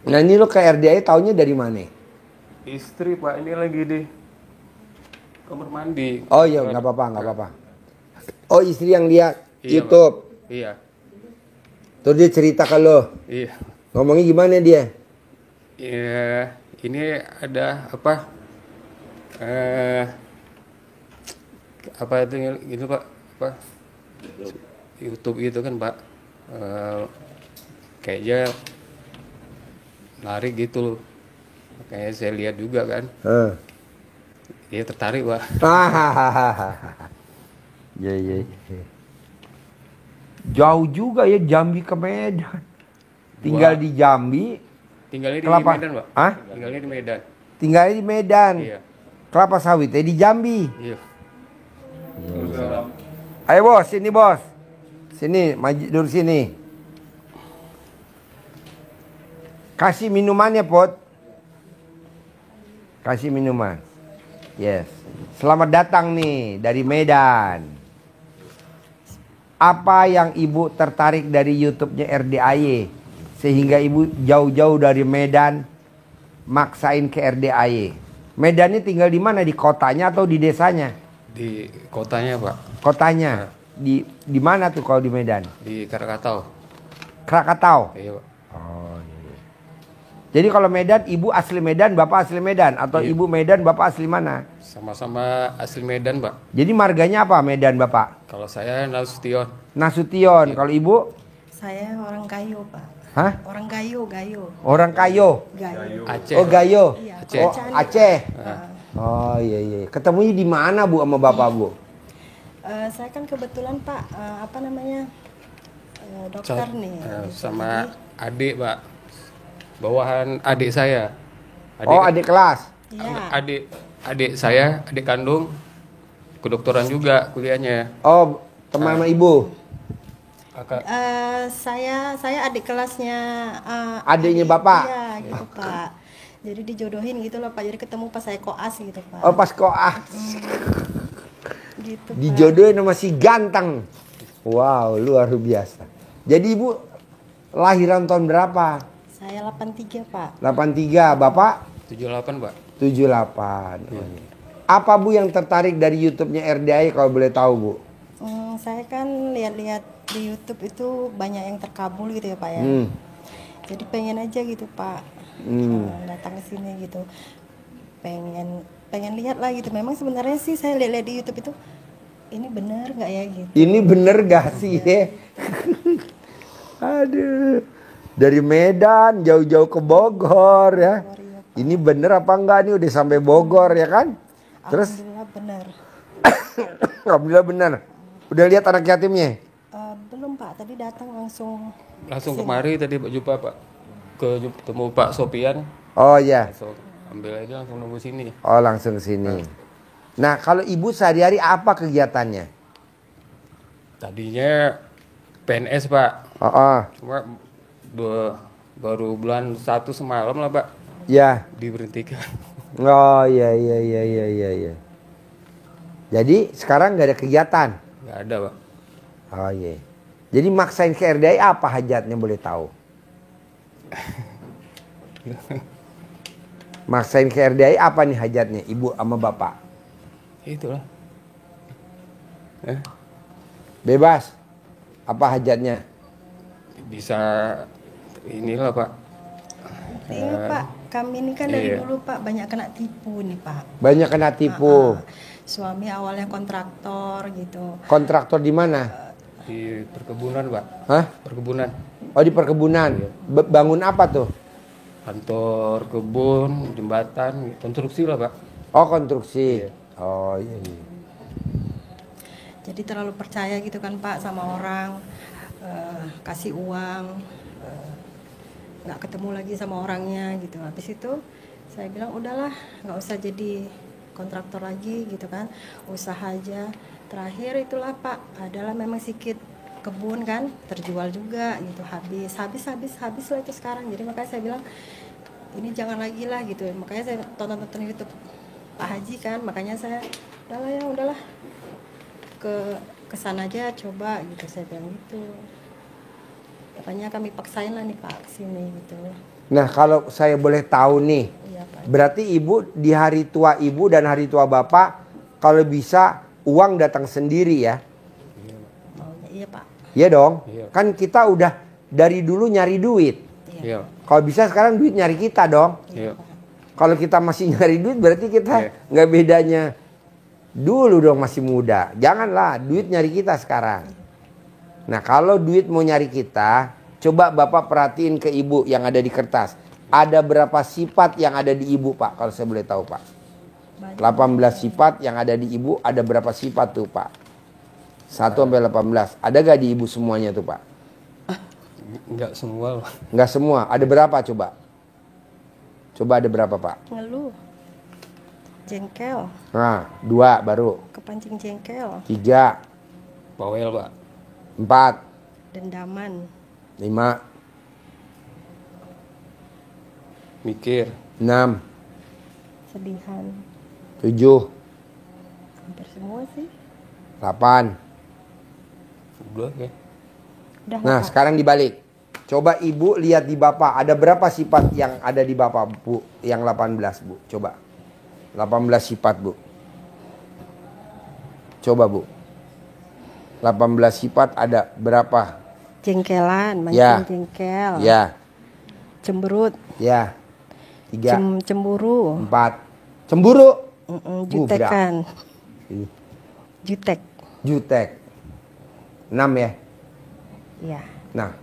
Nah ini lo ke RDI taunya dari mana? Istri Pak, ini lagi di kamar mandi. Oh iya, nggak apa-apa, nggak apa-apa. Oh istri yang lihat Iya, YouTube. Pak. Iya. Terus dia cerita ke lo. Iya. Ngomongnya gimana dia? Iya, ini ada apa? Apa itu gitu Pak? Apa? YouTube gitu kan Pak. Kayaknya menarik gitu loh. Makanya saya lihat juga kan. Dia tertarik Pak. Iya, iya. Jauh juga ya Jambi ke Medan. Tinggal di Jambi. Tinggalnya di Kelapa. Medan Pak. Hah? Tinggalnya di Medan. Tinggalnya di Medan. Iya. Kelapa sawitnya di Jambi. Iya. Ayo bos, sini bos. Sini, maju dulu sini. Kasih minumannya, Pot. Kasih minuman. Yes. Selamat datang nih dari Medan. Apa yang ibu tertarik dari YouTube-nya RDAY? Sehingga ibu jauh-jauh dari Medan maksain ke RDAY. Medannya tinggal di mana? Di kotanya atau di desanya? Di kotanya Pak. Kotanya. Di mana tuh kalau di Medan? Di Krakatau. Krakatau. Iya Pak. Oh iya. Jadi kalau Medan, ibu asli Medan, bapak asli Medan, atau Iya. ibu Medan, bapak asli mana? Sama-sama asli Medan Pak. Jadi marganya apa Medan bapak? Kalau saya Nasution. Nasution. Kalau ibu? Saya orang Gayo, Pak. Hah? Orang Gayo. Orang Kayo. Gayo. Aceh. Oh Gayo. Iya, Aceh. Oh Aceh. Aceh. Oh iya iya. Ketemunya di mana bu sama bapak bu? Saya kan kebetulan Pak, apa namanya, dokter nih. Sama adik Pak. Bawahan adik saya. Oh adik kelas. Iya. Adik saya, adik kandung, kedokteran juga kuliahnya. Oh teman sama ibu. Kakak. Saya adik kelasnya. Adiknya Bapak? Iya gitu Pak. Jadi dijodohin gitu loh Pak. Jadi ketemu pas saya koas gitu Pak. Oh pas koas. Gitu Pak. Dijodohin sama si ganteng. Wow luar biasa. Jadi ibu lahiran tahun berapa? Saya 83 Pak. 83. Bapak? 78 Pak. 78. Oh, iya. Apa bu yang tertarik dari YouTube-nya RDI kalau boleh tahu bu? Saya kan lihat-lihat di YouTube itu banyak yang terkabul gitu ya Pak ya. Jadi pengen aja gitu Pak, datang ke sini gitu. Pengen lihat lah gitu. Memang sebenarnya sih saya lihat di YouTube itu ini bener nggak ya gitu. Ini bener gak sih ya? Aduh. Dari Medan jauh-jauh ke Bogor ya. Ini bener apa enggak nih udah sampai Bogor ya kan? Terus Alhamdulillah bener. Alhamdulillah bener. Udah lihat anak yatimnya? Belum Pak, tadi datang langsung. Langsung kemari tadi Pak jumpa Pak. Ketemu Pak Sopian. Oh iya. Langsung ambil aja langsung nunggu sini. Oh langsung ke sini. Nah kalau ibu sehari-hari apa kegiatannya? Tadinya PNS Pak. Oh. Cuma baru bulan 1 semalam lah Pak. Ya. Diberhentikan. Oh iya. Jadi sekarang nggak ada kegiatan? Nggak ada Pak. Oh iya. Jadi maksain ke RDI apa hajatnya boleh tahu? Maksain ke RDI apa nih hajatnya ibu sama bapak? Itulah. Bebas. Apa hajatnya? Bisa inilah Pak. Ini Pak, kami ini kan dari dulu Pak banyak kena tipu nih Pak. Banyak kena tipu. Suami awalnya kontraktor gitu. Kontraktor di mana? Di perkebunan Pak. Hah? Perkebunan. Oh di perkebunan. Bangun apa tuh? Kantor, kebun, jembatan, konstruksi lah Pak. Oh konstruksi. Oh iya. Jadi terlalu percaya gitu kan Pak sama orang, kasih uang, nggak ketemu lagi sama orangnya gitu. Habis itu saya bilang udahlah nggak usah jadi kontraktor lagi gitu kan, usaha aja. Terakhir itulah Pak, adalah memang sedikit kebun kan, terjual juga gitu, habis lah itu sekarang. Jadi makanya saya bilang ini jangan lagi lah gitu. Makanya saya tonton YouTube Pak Haji kan, makanya saya udahlah ke sana aja coba gitu, saya bilang gitu. Makanya kami paksain lah nih Pak kesini gitu. Nah, kalau saya boleh tahu nih, Iya Pak. berarti ibu di hari tua ibu dan hari tua bapak, kalau bisa uang datang sendiri ya? Maunya iya Pak. Iya dong. Iya. Kan kita udah dari dulu nyari duit. Iya. Kalau bisa sekarang duit nyari kita dong. Iya. Kalau kita masih nyari duit berarti kita Iya. nggak bedanya dulu dong masih muda. Janganlah duit nyari kita sekarang. Nah kalau duit mau nyari kita, coba Bapak perhatiin ke Ibu yang ada di kertas. Ada berapa sifat yang ada di Ibu Pak? Kalau saya boleh tahu Pak. 18 sifat yang ada di Ibu, ada berapa sifat tuh Pak? 1 sampai 18. Ada gak di Ibu semuanya tuh Pak? Enggak semua. Nggak semua. Ada berapa coba? Coba ada berapa Pak? Ngeluh. Jengkel. Nah, 2 baru. Kepancing jengkel. 3, Bawel, Pak. 4, Dendaman. 5, Mikir. 6, Sedihan. 7, Hampir semua sih. 8. Udah ya. Udah Nah, lah, Pak. sekarang dibalik. Coba Ibu lihat di Bapak, ada berapa sifat yang ada di Bapak, Bu? Yang 18, Bu. Coba. 18 sifat, Bu. Coba, Bu. 18 sifat ada berapa? Jengkelan, Ya. mancing jengkel. Ya, Cemberut. ya. 3, Cemburu. 4. Cemburu. Jutekan. Jutek. Jutek. 6 ya. Ya. Nah,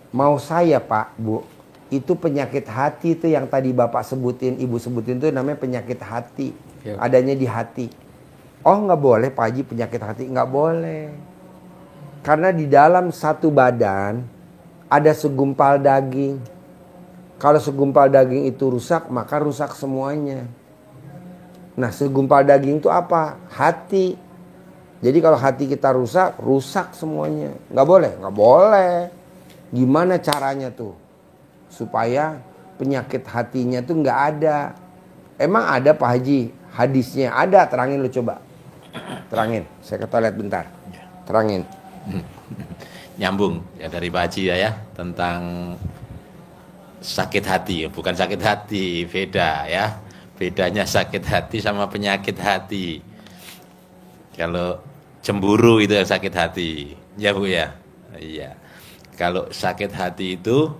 mau saya Pak, Bu, itu penyakit hati itu yang tadi Bapak sebutin, Ibu sebutin itu namanya penyakit hati. Ya. Adanya di hati. Oh nggak boleh Pak Haji penyakit hati, nggak boleh. Karena di dalam satu badan ada segumpal daging. Kalau segumpal daging itu rusak, maka rusak semuanya. Nah, segumpal daging itu apa? Hati. Jadi kalau hati kita rusak, rusak semuanya. Nggak boleh, nggak boleh. Gimana caranya tuh? Supaya penyakit hatinya tuh nggak ada. Emang ada Pak Haji? Hadisnya ada, terangin lu coba. Terangin, saya ke toilet bentar. Terangin. Nyambung ya dari Pak Haji ya tentang sakit hati, bukan sakit hati, beda ya. Bedanya sakit hati sama penyakit hati. Kalau cemburu itu yang sakit hati, ya Bu ya. Iya. Kalau sakit hati itu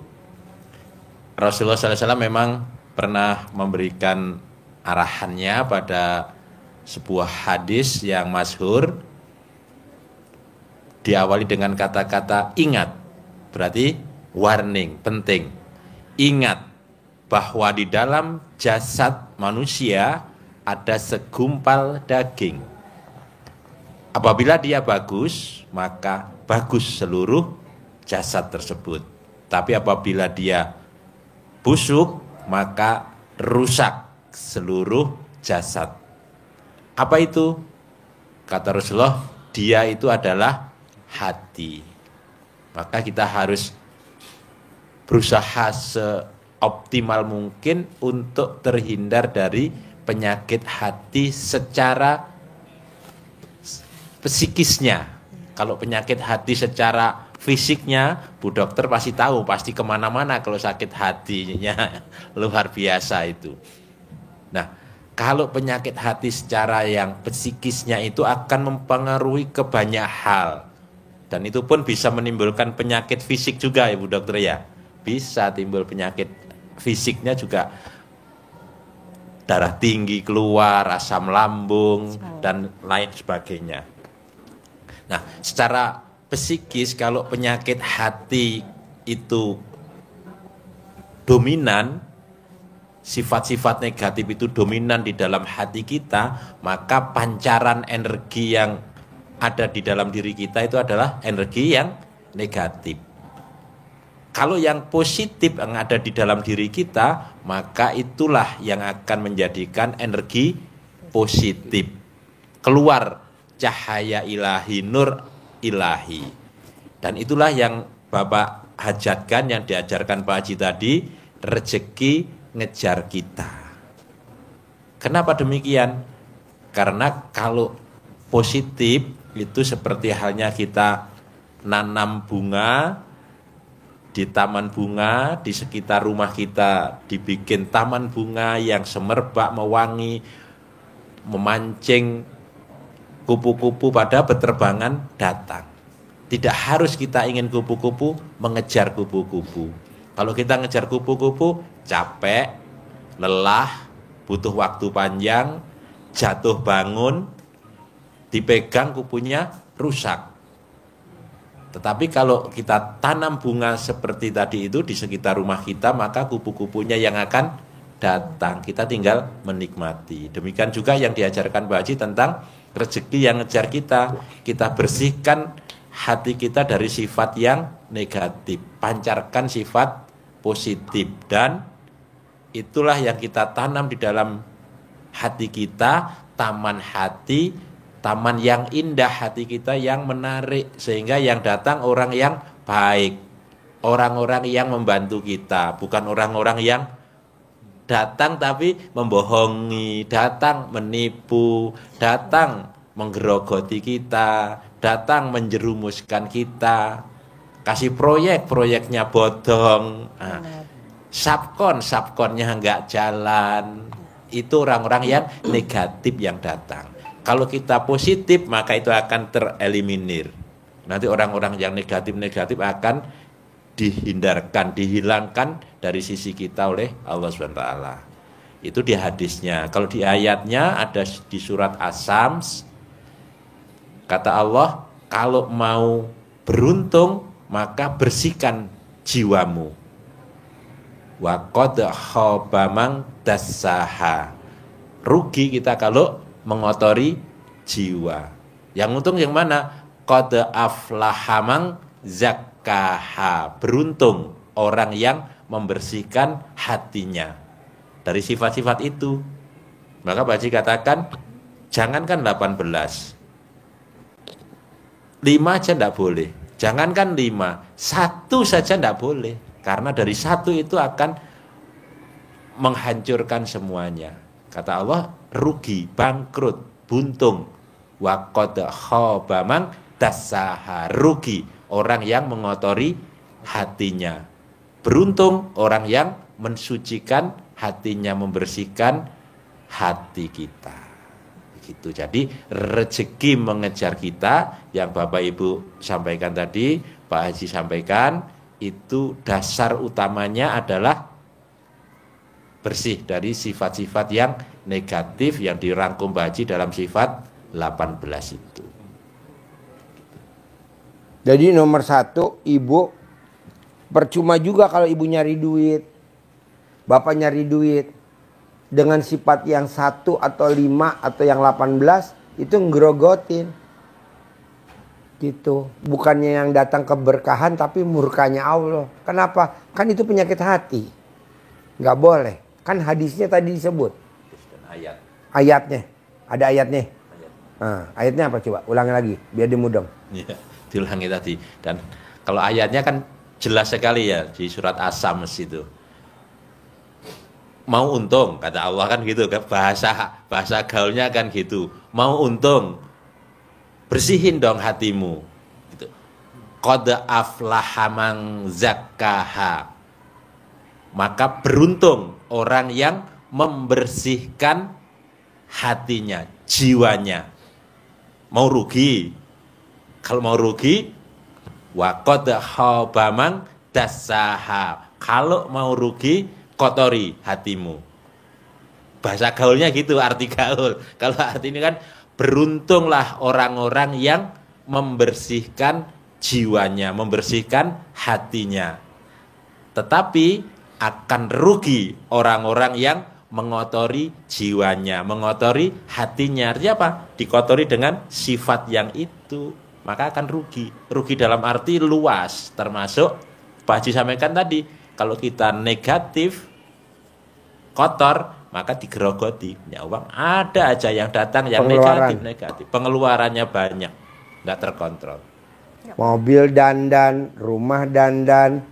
Rasulullah SAW memang pernah memberikan arahannya pada sebuah hadis yang masyhur, diawali dengan kata-kata ingat, berarti warning, penting. Ingat bahwa di dalam jasad manusia ada segumpal daging. Apabila dia bagus, maka bagus seluruh jasad tersebut. Tapi apabila dia busuk, maka rusak seluruh jasad. Apa itu? Kata Rasulullah, dia itu adalah hati. Maka kita harus berusaha seoptimal mungkin untuk terhindar dari penyakit hati secara psikisnya. Kalau penyakit hati secara fisiknya, Bu Dokter pasti tahu, pasti kemana-mana kalau sakit hatinya luar biasa itu. Nah, kalau penyakit hati secara yang psikisnya itu akan mempengaruhi ke banyak hal. Dan itu pun bisa menimbulkan penyakit fisik juga ya Bu Dokter ya. Bisa timbul penyakit fisiknya juga, darah tinggi keluar, asam lambung, dan lain sebagainya. Nah, secara psikis kalau penyakit hati itu dominan, sifat-sifat negatif itu dominan di dalam hati kita, maka pancaran energi yang ada di dalam diri kita itu adalah energi yang negatif. Kalau yang positif yang ada di dalam diri kita, maka itulah yang akan menjadikan energi positif. Keluar cahaya ilahi, nur ilahi. Dan itulah yang Bapak hajatkan, yang diajarkan Pak Haji tadi, rezeki ngejar kita. Kenapa demikian? Karena kalau positif itu seperti halnya kita nanam bunga, di taman bunga, di sekitar rumah kita dibikin taman bunga yang semerbak, mewangi, memancing kupu-kupu pada berterbangan datang. Tidak harus kita ingin kupu-kupu, mengejar kupu-kupu. Kalau kita ngejar kupu-kupu, capek, lelah, butuh waktu panjang, jatuh bangun, dipegang kupunya rusak. Tetapi kalau kita tanam bunga seperti tadi itu di sekitar rumah kita, maka kupu-kupunya yang akan datang. Kita tinggal menikmati. Demikian juga yang diajarkan Pak Haji tentang rezeki yang ngejar kita. Kita bersihkan hati kita dari sifat yang negatif. Pancarkan sifat positif. Dan itulah yang kita tanam di dalam hati kita, taman hati, taman yang indah hati kita yang menarik, sehingga yang datang orang yang baik, orang-orang yang membantu kita, bukan orang-orang yang datang tapi membohongi, datang menipu, datang menggerogoti kita, datang menjerumuskan kita, kasih proyeknya bodong, sabkonnya nggak jalan. Itu orang-orang yang negatif yang datang. Kalau kita positif, maka itu akan tereliminir. Nanti orang-orang yang negatif-negatif akan dihindarkan, dihilangkan dari sisi kita oleh Allah SWT. Itu di hadisnya. Kalau di ayatnya ada di surat As-Sams, kata Allah, kalau mau beruntung, maka bersihkan jiwamu. Wa qad khaba man dassaha. Rugi kita kalau mengotori jiwa. Yang untung yang mana? Qad aflaha man zakkaha. Beruntung orang yang membersihkan hatinya dari sifat-sifat itu. Maka Pak Haji katakan, jangankan 18, 5 aja tidak boleh. Jangankan 5, 1 saja tidak boleh. Karena dari 1 itu akan menghancurkan semuanya. Kata Allah, rugi, bangkrut, buntung. Wa qad khaba man dassaha. Rugi orang yang mengotori hatinya. Beruntung orang yang mensucikan hatinya, membersihkan hati kita. Begitu. Jadi rezeki mengejar kita yang Bapak Ibu sampaikan tadi, Pak Haji sampaikan, itu dasar utamanya adalah bersih dari sifat-sifat yang negatif yang dirangkum Pak Haji dalam sifat 18 itu. Jadi nomor 1, ibu percuma juga kalau ibu nyari duit, bapak nyari duit dengan sifat yang 1 atau 5 atau yang 18 itu ngerogotin. Gitu. Bukannya yang datang keberkahan tapi murkanya Allah. Kenapa? Kan itu penyakit hati. Nggak boleh. Kan hadisnya tadi disebut. Ayat. Ayatnya. Ada ayatnya. Ayat. Ayatnya apa coba? Ulangi lagi biar dimudeng. Ya, diulangi tadi. Dan kalau ayatnya kan jelas sekali ya di surat As-Sams itu. Mau untung, kata Allah kan gitu kan, bahasa gaulnya kan gitu. Mau untung, bersihin dong hatimu. Gitu. Qad aflaha man zakkaha. Maka beruntung orang yang membersihkan hatinya, jiwanya. Mau rugi. Kalau mau rugi, wa qad khaba man dassaha. Kalau mau rugi, kotori hatimu. Bahasa gaulnya gitu, arti gaul. Kalau arti ini kan, beruntunglah orang-orang yang membersihkan jiwanya, membersihkan hatinya. Tetapi akan rugi orang-orang yang mengotori jiwanya, mengotori hatinya. Artinya apa? Dikotori dengan sifat yang itu, maka akan rugi. Rugi dalam arti luas, termasuk Pak Haji sampaikan tadi, kalau kita negatif, kotor, maka digerogoti. Ya uang ada aja yang datang yang negatif. Pengeluarannya banyak, nggak terkontrol. Mobil dandan, rumah dandan,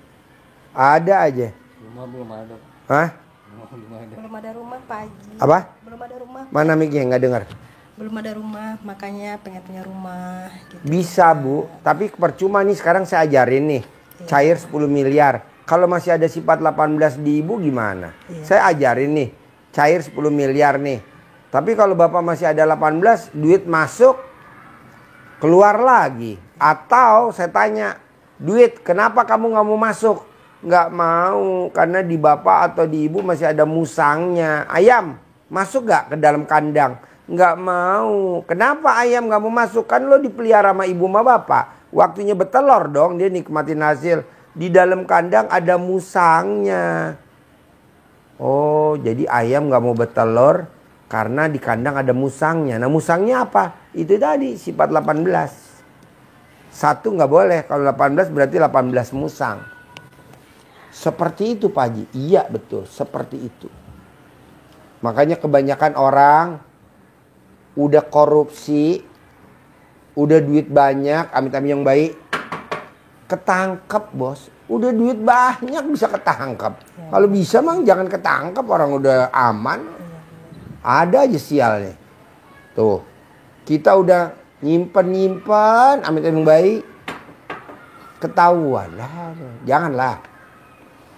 ada aja. Rumah belum ada. Hah? Belum ada rumah Pak Haji. Apa? Belum ada rumah. Mana mic-nya? Nggak dengar. Belum ada rumah, makanya pengen punya rumah. Gitu. Bisa Bu, tapi percuma nih sekarang saya ajarin nih. cair 10 miliar. Kalau masih ada sifat 18 di ibu gimana? Iya. Saya ajarin nih, cair 10 miliar nih. Tapi kalau bapak masih ada 18, duit masuk, keluar lagi. Atau saya tanya, duit kenapa kamu nggak mau masuk? Nggak mau, karena di bapak atau di ibu masih ada musangnya. Ayam, masuk nggak ke dalam kandang? Nggak mau. Kenapa ayam nggak mau masuk? Kan lo dipelihara sama ibu sama bapak. Waktunya bertelur dong, dia nikmatin hasil. Di dalam kandang ada musangnya. Oh, jadi ayam nggak mau bertelur karena di kandang ada musangnya. Nah, musangnya apa? Itu tadi sifat 18. Satu nggak boleh. Kalau 18 berarti 18 musang. Seperti itu Pak Haji. Iya betul, seperti itu. Makanya kebanyakan orang udah korupsi, udah duit banyak, amit-amit yang baik, ketangkep bos. Udah duit banyak bisa ketangkep. Kalau bisa mang jangan ketangkep, orang udah aman. Ada aja sialnya. Tuh, kita udah nyimpen, amit-amit yang baik, ketahuan lah. Janganlah.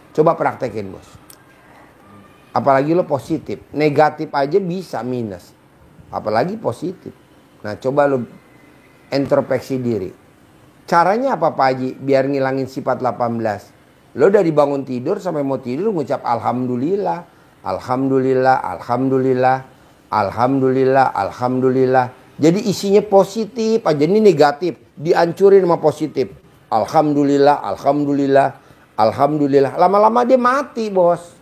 Coba praktekin bos. Apalagi lo positif. Negatif aja bisa minus. Apalagi positif. Nah coba lo introspeksi diri. Caranya apa Pak Haji biar ngilangin sifat 18? Lo dari bangun tidur sampai mau tidur ngucap Alhamdulillah. Alhamdulillah, Alhamdulillah, Alhamdulillah, Alhamdulillah. Jadi isinya positif aja. Ini negatif, dihancurin sama positif. Alhamdulillah, Alhamdulillah, Alhamdulillah. Lama-lama dia mati bos.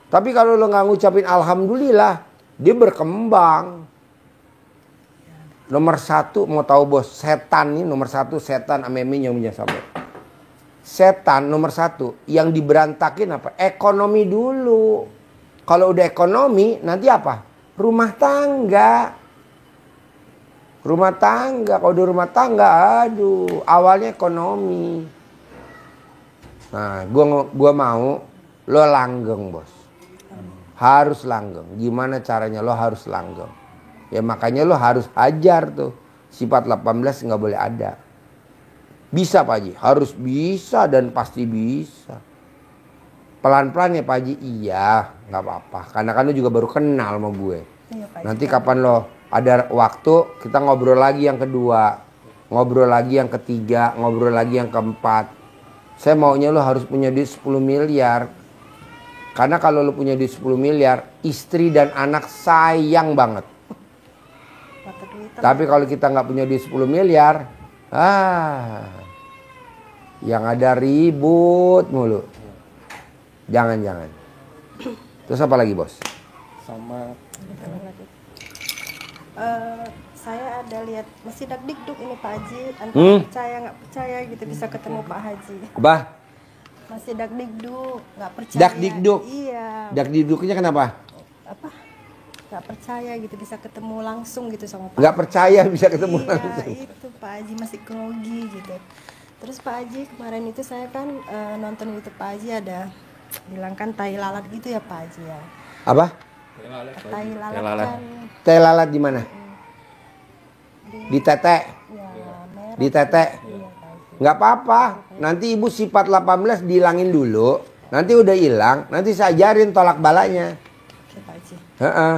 Tapi kalau lo nggak ngucapin Alhamdulillah, dia berkembang. Nomor satu mau tahu bos, setan nih nomor satu, setan ameminya punya sampai. Setan nomor satu yang diberantakin apa? Ekonomi dulu. Kalau udah ekonomi nanti apa? Rumah tangga. Rumah tangga, kalau udah rumah tangga, aduh, awalnya ekonomi. Nah, gua mau lo langgeng bos. Harus langgeng. Gimana caranya lo harus langgeng? Ya makanya lo harus ajar tuh. Sifat 18 nggak boleh ada. Bisa Pak Haji, harus bisa dan pasti bisa. Pelan-pelan ya Pak Haji, iya nggak apa-apa. Karena kan lo juga baru kenal sama gue. Iya, Pak Haji. Nanti kapan lo ada waktu kita ngobrol lagi yang kedua. Ngobrol lagi yang ketiga, ngobrol lagi yang keempat. Saya maunya lo harus punya duit 10 miliar. Karena kalau lo punya duit 10 miliar, istri dan anak sayang banget. Tapi kalau kita nggak punya duit 10 miliar, yang ada ribut mulu. Jangan. Terus apa lagi bos? Sama Saya ada lihat masih dakdikduk ini Pak Haji. Antara percaya nggak percaya gitu bisa ketemu Pak Haji. Apa? Masih dakdikduk, nggak percaya. Dakdikduk? Iya. Dakdikduknya kenapa? Apa? Nggak percaya gitu bisa ketemu langsung gitu sama Pak. Nggak percaya bisa ketemu Iya, langsung. itu Pak Haji masih grogi gitu. Terus Pak Haji kemarin itu saya kan nonton YouTube Pak Haji ada bilang kan tai lalat gitu ya Pak Haji ya. Apa? Tai lalat lalat. kan Teh lalat di mana? Di tete. ya merah. Di tete. Iya Pak Haji. Nggak apa-apa. Nanti ibu sifat 18 dihilangin dulu. Nanti udah hilang. Nanti saya ajarin tolak balanya. Oke Pak Haji. Heeh.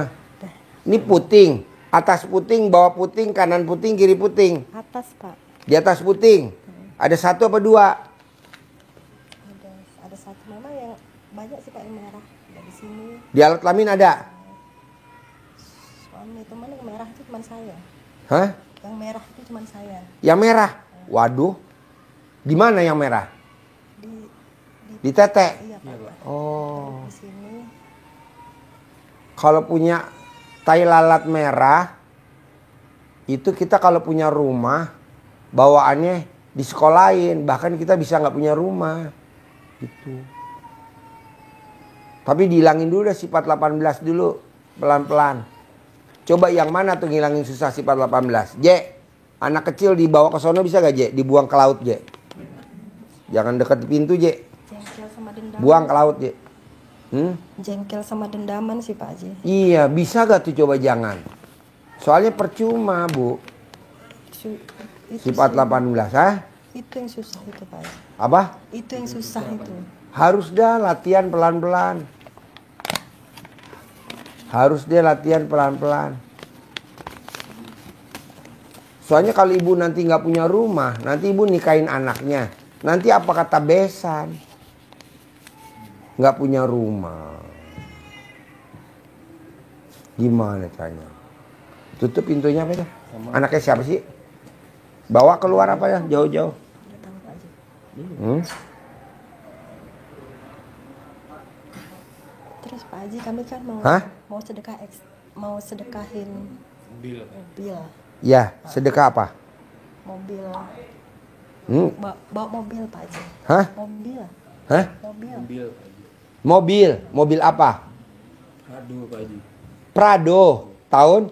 Ini puting. Atas puting, bawah puting, kanan puting, kiri puting. Atas Pak. Di atas puting. Ada satu apa dua? Ada satu memang yang banyak sih Pak yang merah. Ada di sini. Di alat kelamin ada? Suami teman yang merah itu cuma saya. Hah? Yang merah itu cuma saya. Yang merah? Waduh. Di mana yang merah? Di tete? Iya Pak. Oh. Di sini. Kalau punya tai lalat merah, itu kita kalau punya rumah, bawaannya disekolahin. Bahkan kita bisa nggak punya rumah. Gitu. Tapi dihilangin dulu deh sifat 18 dulu. Pelan-pelan. Coba yang mana tuh ngilangin susah sifat 18? J, anak kecil dibawa ke sono bisa gak J? Dibuang ke laut J. Jangan dekat pintu J. Jengkel sama dendaman. Buang ke laut J. Jengkel sama dendaman sih Pak Haji. Iya, bisa gak tuh coba jangan. Soalnya percuma Bu. Itu Sifat sih. 18, ha? Itu yang susah itu Pak Haji. Apa? Itu yang susah itu. Harus dah latihan pelan-pelan. Harus dia latihan pelan-pelan. Soalnya kalau ibu nanti nggak punya rumah, nanti ibu nikahin anaknya. Nanti apa kata besan? Nggak punya rumah. Gimana caranya? Tutup pintunya apa ya? Anaknya siapa sih? Bawa keluar apa ya? Jauh-jauh. Terus Pak Haji, kami kan mau sedekahin mobil. Ya, sedekah apa? Mobil. Hmm? Bawa mobil Pak Haji. Hah? Mobil. Hah? Mobil. Mobil apa? Aduh Pak Haji. Prado. Tahun?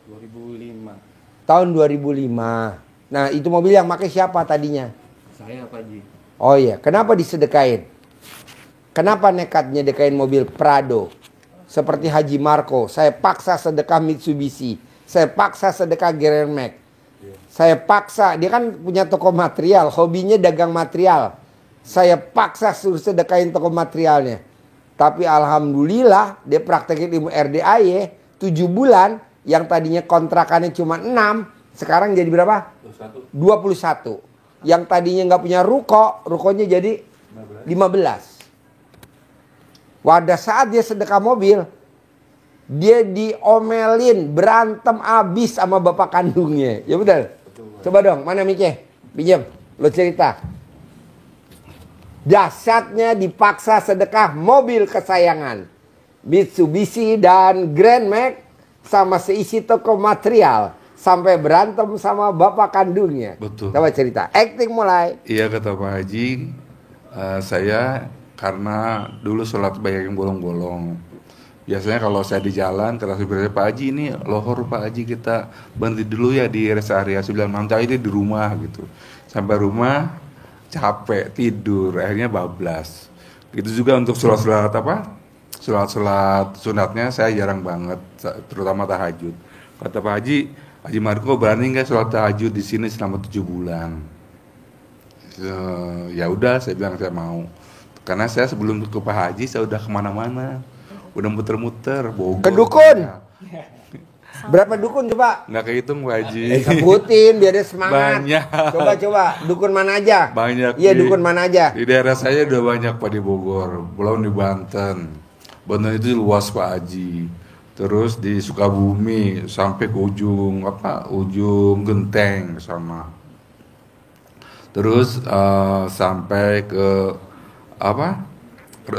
2005. Tahun 2005. Nah, itu mobil yang pakai siapa tadinya? Saya Pak Haji. Oh iya, kenapa disedekain? Kenapa nekatnya dekain mobil Prado? Seperti Haji Marco, saya paksa sedekah Mitsubishi. Saya paksa sedekah Grand Max. Saya paksa, dia kan punya toko material, hobinya dagang material. Saya paksa suruh sedekahin toko materialnya. Tapi alhamdulillah dia praktekin ilmu RDAY 7 bulan, yang tadinya kontrakannya cuma 6, sekarang jadi berapa? 21. Yang tadinya nggak punya rukonya jadi 15. Pada saat dia sedekah mobil, dia diomelin, berantem abis sama bapak kandungnya. Ya betul? Coba dong, mana Mike? Pinjam, lo cerita. Dahsyatnya dipaksa sedekah mobil kesayangan. Mitsubishi dan Grand Max sama seisi toko material. Sampai berantem sama bapak kandungnya. Betul. Coba cerita, acting mulai. Iya kata Pak Haji, saya karena dulu sholat banyak yang bolong-bolong. Biasanya kalau saya di jalan, kata supirnya, Pak Haji ini lohor Pak Haji, kita berhenti dulu ya di rest area. Saya bilang, nanti aja di rumah gitu. Sampai rumah, capek, tidur, akhirnya bablas. Gitu juga untuk sholat-sholat apa? Sholat-sholat sunatnya saya jarang banget, terutama tahajud. Kata Pak Haji Marco, berani nggak sholat tahajud di sini selama 7 bulan? Ya udah, saya bilang saya mau. Karena saya sebelum ke Pak Haji, saya udah kemana-mana, udah muter-muter, Bogor. Ke dukun. Berapa dukun coba? Nggak kehitung Pak Haji. Sebutin biar dia semangat. Banyak. Coba dukun mana aja? Banyak. Iya, dukun mana aja? Di daerah saya udah banyak Pak, di Bogor, belum di Banten. Banten itu luas Pak Haji. Terus di Sukabumi sampai ke ujung Genteng sama. Terus sampai ke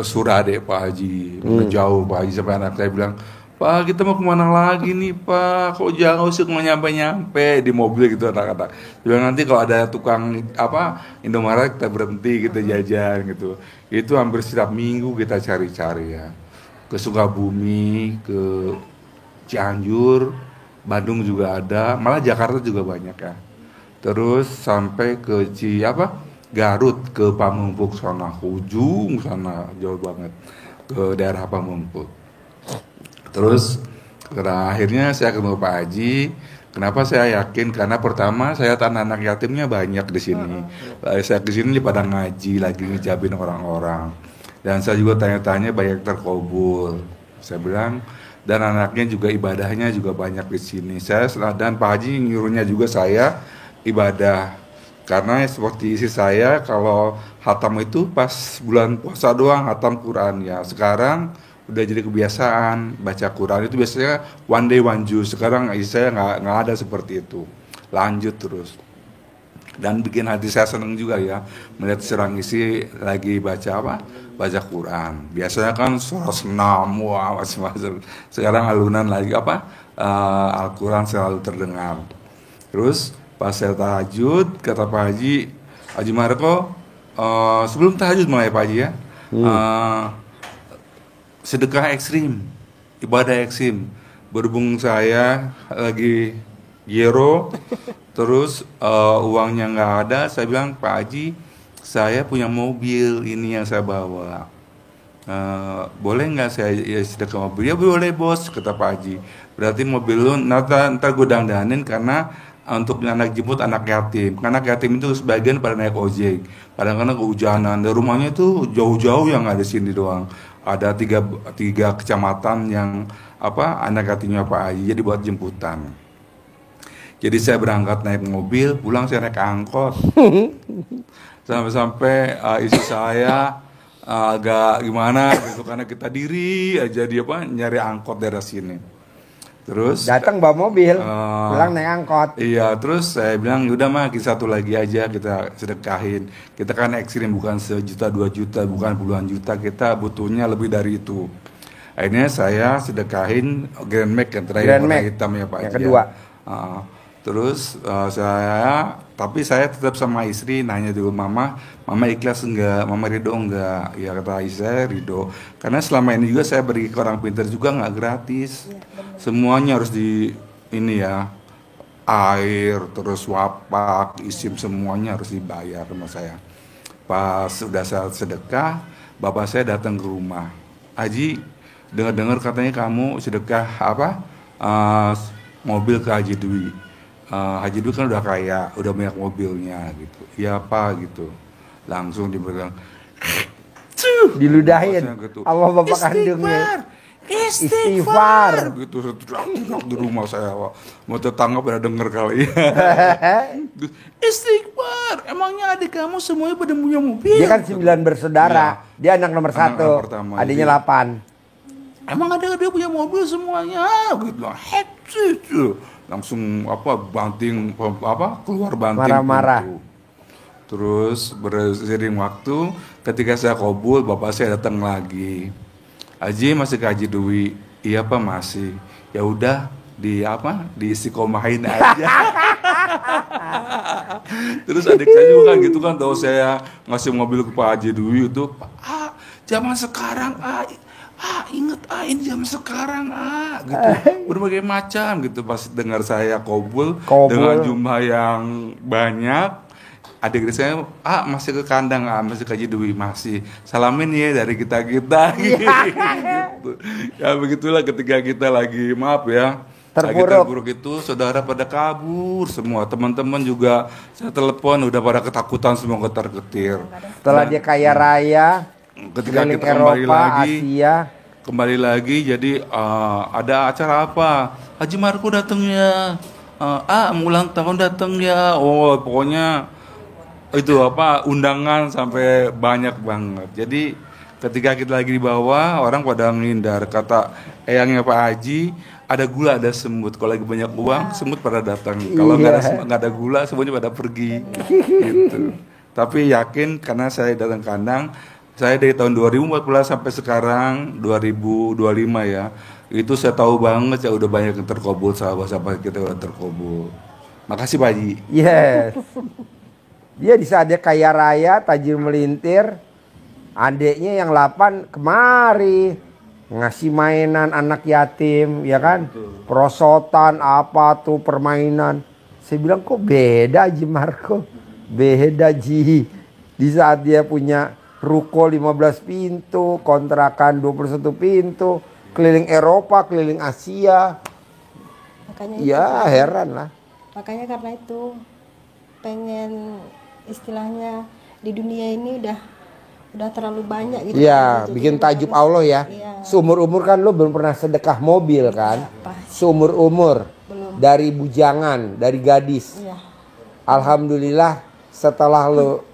Surade Pak Haji, jauh Pak Haji, sampai anak saya bilang, Pak kita mau kemana lagi nih Pak, kok jauh sih, mau nyampe di mobil gitu anak-anak. Bilang nanti kalau ada tukang Indomaret kita berhenti, kita jajan gitu. Itu hampir setiap minggu kita cari-cari ya. Ke Sukabumi, ke Cianjur, Bandung juga ada, malah Jakarta juga banyak ya. Terus sampai ke Garut, ke Pamengpeuk sana, ujung sana, jauh banget, ke daerah Pamengpeuk. Terus akhirnya saya ketemu Pak Haji. Kenapa saya yakin? Karena pertama saya anak yatimnya banyak di sini. Saya ke sini pada ngaji, lagi ngejabin orang-orang. Dan saya juga tanya-tanya banyak terkabul. Saya bilang, dan anaknya juga ibadahnya juga banyak di sini. Dan Pak Haji nyuruhnya juga saya ibadah. Karena seperti isi saya, kalau hatam itu pas bulan puasa doang hatam Quran ya. Sekarang udah jadi kebiasaan baca Quran itu biasanya one day one juz. Sekarang isi saya nggak ada seperti itu. Lanjut terus. Dan bikin hati saya senang juga ya melihat serang isi lagi baca Quran. Biasanya kan suara senam, wah macam-macam. Sekarang alunan lagi Al-Quran selalu terdengar. Terus pas saya tahajud, kata Pak Haji Marco, sebelum tahajud mulai Pak Haji ya, sedekah ekstrim, ibadah ekstrim. Berhubung saya lagi giro, terus uangnya nggak ada, saya bilang Pak Haji, saya punya mobil ini yang saya bawa, boleh nggak saya sedekah mobil? Ya boleh bos, kata Pak Haji. Berarti mobil lu ntar gue dandanin karena untuk anak jemput anak yatim. Anak yatim itu sebagian pada naik ojek. Kadang-kadang kehujanan. Dan rumahnya itu jauh-jauh yang ada sini doang. Ada tiga kecamatan yang anak yatimnya Pak Haji. Jadi buat jemputan. Jadi saya berangkat naik mobil, pulang saya naik angkot. Sampai-sampai istri saya agak gimana gitu karena kita diri aja dia nyari angkot daerah sini. Terus datang bawa mobil, pulang naik angkot. Iya, terus saya bilang udah mah kita satu lagi aja kita sedekahin. Kita kan ekstrim bukan 1 juta 2 juta, bukan puluhan juta, kita butuhnya lebih dari itu. Akhirnya saya sedekahin Grand Max yang terakhir warna hitam ya Pak. Yang kedua. Terus tapi saya tetap sama istri nanya dulu mama ikhlas enggak, mama ridho enggak? Ya kata istri saya ridho, karena selama ini juga saya beri ke orang pintar juga nggak gratis, semuanya harus air, terus wapak, isim semuanya harus dibayar sama saya. Pas sudah saya sedekah, bapak saya datang ke rumah, Haji, dengar katanya kamu sedekah mobil ke Haji Dwi. Haji Dwi kan udah kaya, udah banyak mobilnya gitu. Iya Pak gitu. Langsung dibilang diludahin gitu. Allah bapak kandungnya. Istighfar gitu di rumah saya. Mau tetangga pada denger kali. Istighfar. Emangnya adik kamu semuanya pada punya mobil? Dia kan 9 bersaudara. Ya. Dia anak nomor 1. Adiknya 8. Emang ada dia punya mobil semuanya gitu. Langsung banting keluar banting marah-marah. Terus beriring waktu ketika saya kabul bapak saya datang lagi. Haji masih ke Haji Dwi? Iya Pak masih. Ya udah diistiqomahin aja. Terus adik saya juga kan gitu kan, tahu saya ngasih mobil ke Pak Haji Dwi itu, Pak, zaman sekarang inget ini zaman sekarang gitu, berbagai macam gitu. Pas dengar saya kabul dengan jumlah yang banyak, adik saya masih ke kandang, masih ke Haji Dwi, masih salamin ya dari kita gitu. Ya begitulah ketika kita lagi terpuruk itu, saudara pada kabur semua, teman-teman juga saya telepon udah pada ketakutan semua, ketar-ketir. Setelah dia kaya raya, ketika kita Eropa, kembali lagi jadi ada acara apa, Haji Marco datang ya, ulang tahun datang ya, pokoknya itu undangan sampai banyak banget. Jadi ketika kita lagi di bawah, orang pada ngindar, kata eyangnya Pak Haji, ada gula ada semut, kalau lagi banyak uang semut pada datang, kalau nggak ada gula semuanya pada pergi gitu. Tapi yakin karena saya datang kandang, saya dari tahun 2014 sampai sekarang 2025 ya, itu saya tahu banget ya udah banyak yang terkabul, sahabat-sahabat kita udah terkabul. Makasih Pak Haji. Yes. Dia di saat dia kaya raya, tajir melintir, adeknya yang 8 kemari ngasih mainan anak yatim, ya kan? Perosotan permainan. Saya bilang kok beda Haji Marco? Beda Ji. Di saat dia punya ruko 15 pintu, kontrakan 21 pintu, keliling Eropa, keliling Asia. Makanya heran lah. Makanya karena itu pengen istilahnya di dunia ini udah terlalu banyak gitu. Iya, bikin tajub Allah ya. Iya. Seumur-umur kan lo belum pernah sedekah mobil kan? Seumur-umur. Dari bujangan, dari gadis. Iya. Alhamdulillah setelah lo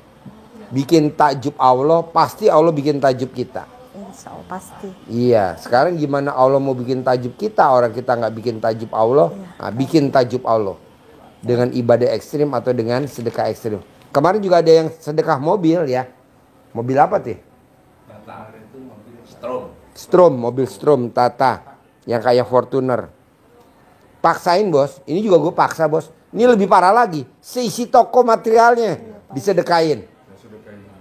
bikin takjub Allah, pasti Allah bikin takjub kita. Insya Allah pasti. Iya, sekarang gimana Allah mau bikin takjub kita, orang kita nggak bikin takjub Allah, bikin takjub Allah dengan ibadah ekstrim atau dengan sedekah ekstrim. Kemarin juga ada yang sedekah mobil ya. Mobil apa tuh? Tata itu mobil Strom. Mobil Strom Tata yang kayak Fortuner. Paksain bos, ini juga gue paksa bos. Ini lebih parah lagi, seisi toko materialnya disedekain.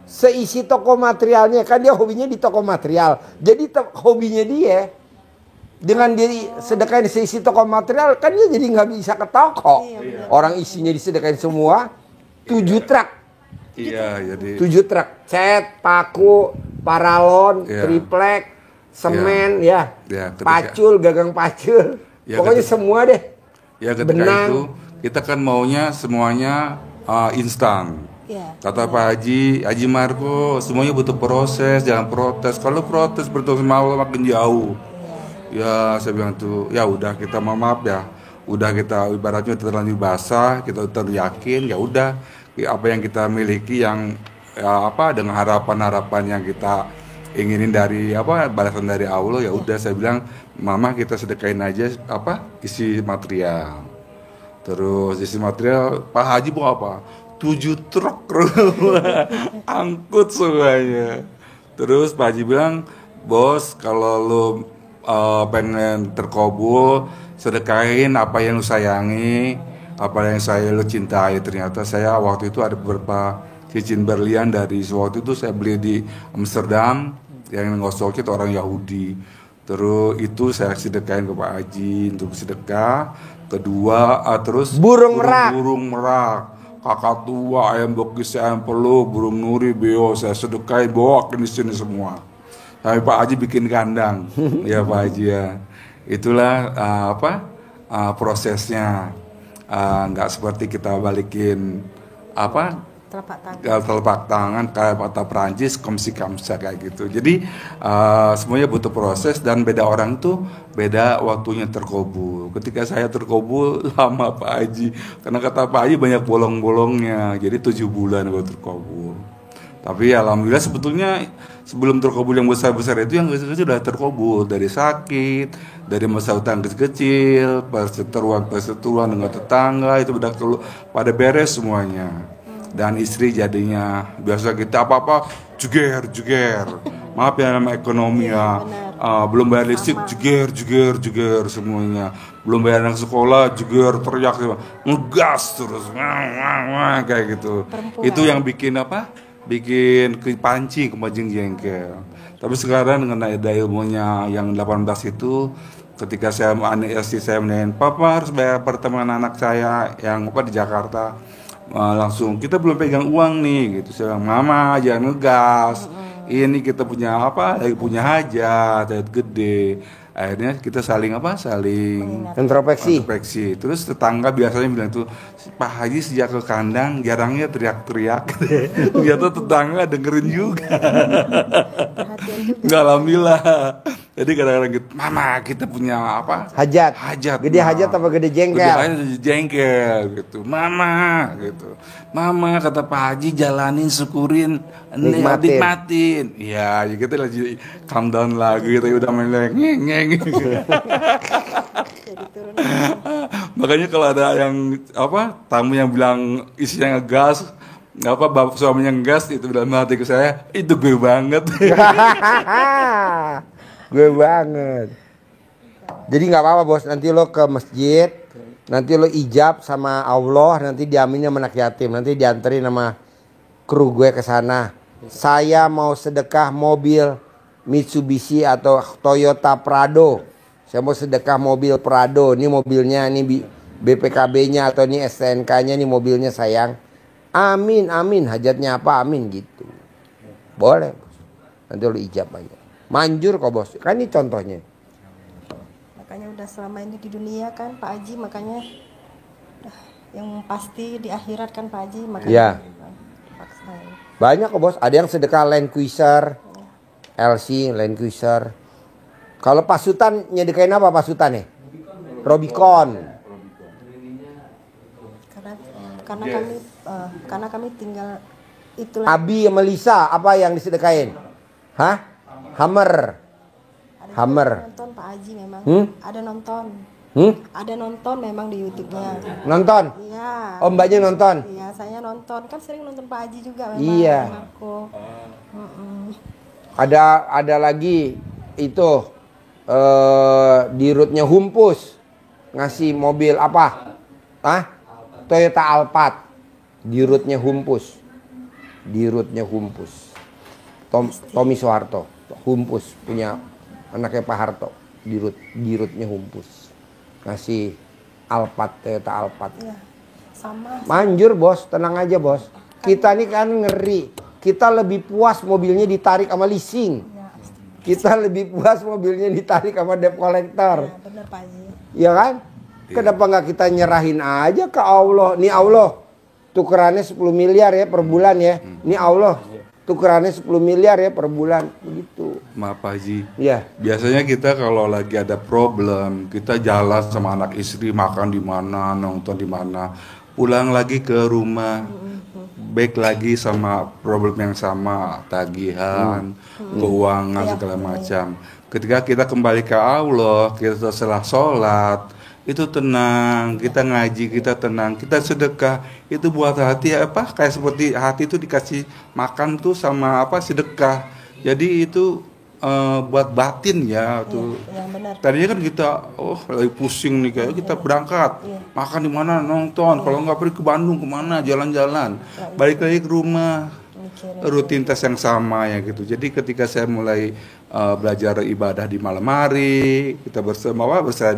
Seisi toko materialnya, kan dia hobinya di toko material. Jadi hobinya dia dengan dia sedekain seisi toko material, kan dia jadi nggak bisa ke toko. Orang isinya disedekain semua, 7 truk. Iya, jadi 7 truk, cat, paku, paralon, triplek, semen, ketika, pacul, gagang pacul, pokoknya semua deh. Ya ketika benang. itu Kita kan maunya semuanya instan. Iya. Kata Pak Haji Marco, semuanya butuh proses, jangan protes. Kalau protes bertemu sama Allah makin jauh. Ya, saya bilang tuh, ya udah kita maaf ya. Udah kita ibaratnya terlanjur basah, kita teryakin, ya udah apa yang kita miliki yang ya, apa dengan harapan-harapan yang kita inginin dari apa balasan dari Allah, ya udah saya bilang, mama kita sedekahin aja apa isi material. Terus isi material Pak Haji bawa apa? 7 truk angkut semuanya. Terus Pak Haji bilang, bos kalau lu pengen terkabul, sedekahin apa yang lu sayangi, apa yang lu cintai. Ternyata saya waktu itu ada beberapa cincin berlian dari waktu itu saya beli di Amsterdam yang ngosoknya itu orang Yahudi. Terus itu saya sedekahin ke Pak Haji untuk sedekah. Kedua terus Burung merak. Kakak tua, ayam bokis, ayam peluk, burung nuri, beo, saya sedekahin bawa ke sini semua. Tapi Pak Haji bikin kandang, ya Pak Haji ya. Itulah prosesnya. Nggak seperti kita balikin telapak tangan kayak kata Perancis komsi kamsa kayak gitu. Jadi semuanya butuh proses dan beda orang tuh beda waktunya terkabul. Ketika saya terkabul lama Pak Haji, karena kata Pak Haji banyak bolong-bolongnya. Jadi 7 bulan baru terkabul. Tapi alhamdulillah sebetulnya sebelum terkabul yang besar-besar itu yang kecil-kecil sudah terkabul, dari sakit, dari masa utang kecil, perseteruan dengan tetangga itu udah pada beres semuanya. Dan istri jadinya biasa kita apa-apa juger. Maaf ya nama ekonomi ya. Belum bayar listrik juger semuanya. Belum bayar anak sekolah juger, teriak ngegas terus kayak gitu. Perempuan. Itu yang bikin bikin pancing kemancing jengkel. Tapi sekarang dengan ada ilmunya yang 18 itu, ketika saya menanyain papa harus bayar apartemen anak saya yang di Jakarta, langsung kita belum pegang uang nih gitu. Saya bilang, mama jangan ngegas, ini kita punya lagi punya hajat gede. Akhirnya kita saling introspeksi. Terus tetangga biasanya bilang tuh, Pak Haji sejak ke kandang jarangnya teriak-teriak. Ternyata tetangga dengerin juga. Nggak, alhamdulillah. Jadi kadang-kadang gitu, mama kita punya hajat. Gede hajat apa gede jengkel? Gede jengkel gitu. Mama kata Pak Haji jalanin, syukurin, nikmatin. Ya kita lagi calm down lagi, kita udah main ngeng. Makanya kalau ada yang tamu yang bilang isinya ngegas, bapak suaminya ngegas, itu dalam hati saya itu gue banget. Gue banget. Jadi nggak apa-apa bos, nanti lo ke masjid, nanti lo ijab sama Allah, nanti diaminnya sama anak yatim, nanti dianterin sama kru gue ke sana. Saya mau sedekah mobil Mitsubishi atau Toyota Prado. Saya mau sedekah mobil Prado. Ini mobilnya, ini BPKB-nya atau ini STNK-nya, ini mobilnya sayang. Amin, hajatnya apa? Amin gitu. Boleh bos. Nanti lo ijab aja. Manjur kok bos, kan ini contohnya. Makanya udah selama ini di dunia kan Pak Haji, makanya yang pasti di akhirat kan Pak Haji, makanya ya. Paksain. Banyak kok bos, ada yang sedekah Land Cruiser, LC, Land Cruiser. Kalau pasutan nyedekain apa pasutan nih? Robicon. Karena kami tinggal itulah. Abi sama Lisa apa yang disedekain? Hah? Hammer. Nonton Pak Haji memang. Ada nonton. Ada nonton memang di YouTube-nya. Nonton? Iya. Oh, mbaknya nonton? Iya, saya nonton. Kan sering nonton Pak Haji juga memang. Iya. Aku. Ada lagi itu dirutnya Humpus ngasih mobil apa? Toyota Alphard. Dirutnya Humpus. Tommy Soeharto. Humpus punya anaknya Pak Harto. Dirutnya Humpus. Ngasih Toyota Alphard. Iya. Sama. Manjur bos, tenang aja bos. Kita nih kan ngeri. Kita lebih puas mobilnya ditarik sama leasing. Ya, Kita lebih puas mobilnya ditarik sama debt collector. benar Pak Haji. Iya kan? Kenapa nggak kita nyerahin aja ke Allah? Nih Allah, tukerannya 10 miliar ya per bulan ya. Nih Allah, tukerannya 10 miliar ya per bulan. Begitu. Maaf Pak Haji. Iya. Biasanya kita kalau lagi ada problem, kita jalan sama anak istri, makan di mana, nonton di mana, pulang lagi ke rumah, baik lagi sama problem yang sama, tagihan, keuangan segala macam. Ketika kita kembali ke Allah, kita setelah sholat, itu tenang, kita ngaji, kita tenang, kita sedekah, itu buat hati apa? Kayak seperti hati itu dikasih makan tuh sama apa? Sedekah. Jadi itu buat batin ya tuh. Iya, benar. Tadinya kan kita lagi pusing nih kayak kita berangkat makan di mana nonton, kalau nggak pergi ke Bandung kemana jalan-jalan, balik lagi ke rumah rutinitas yang sama ya gitu. Jadi ketika saya mulai belajar ibadah di malam hari, kita bersama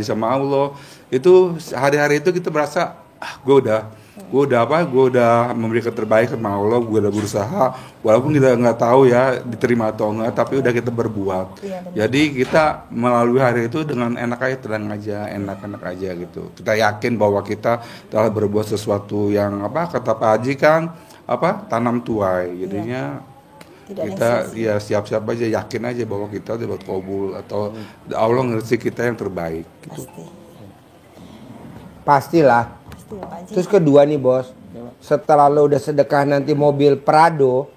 sama Allah, itu hari-hari itu kita berasa gue udah memberikan terbaik sama Allah, gue udah berusaha, walaupun kita nggak tahu ya diterima atau enggak, tapi udah kita berbuat. Jadi kita melalui hari itu dengan enak aja, tenang aja, enak-enak aja gitu. Kita yakin bahwa kita telah berbuat sesuatu yang apa kata Pak Haji kan tanam tuai. Jadinya kita ya siap-siap aja, yakin aja bahwa kita dapat kabul atau Allah ngerti kita yang terbaik. Gitu. Pastilah. Terus kedua nih bos, setelah lo udah sedekah nanti mobil Prado,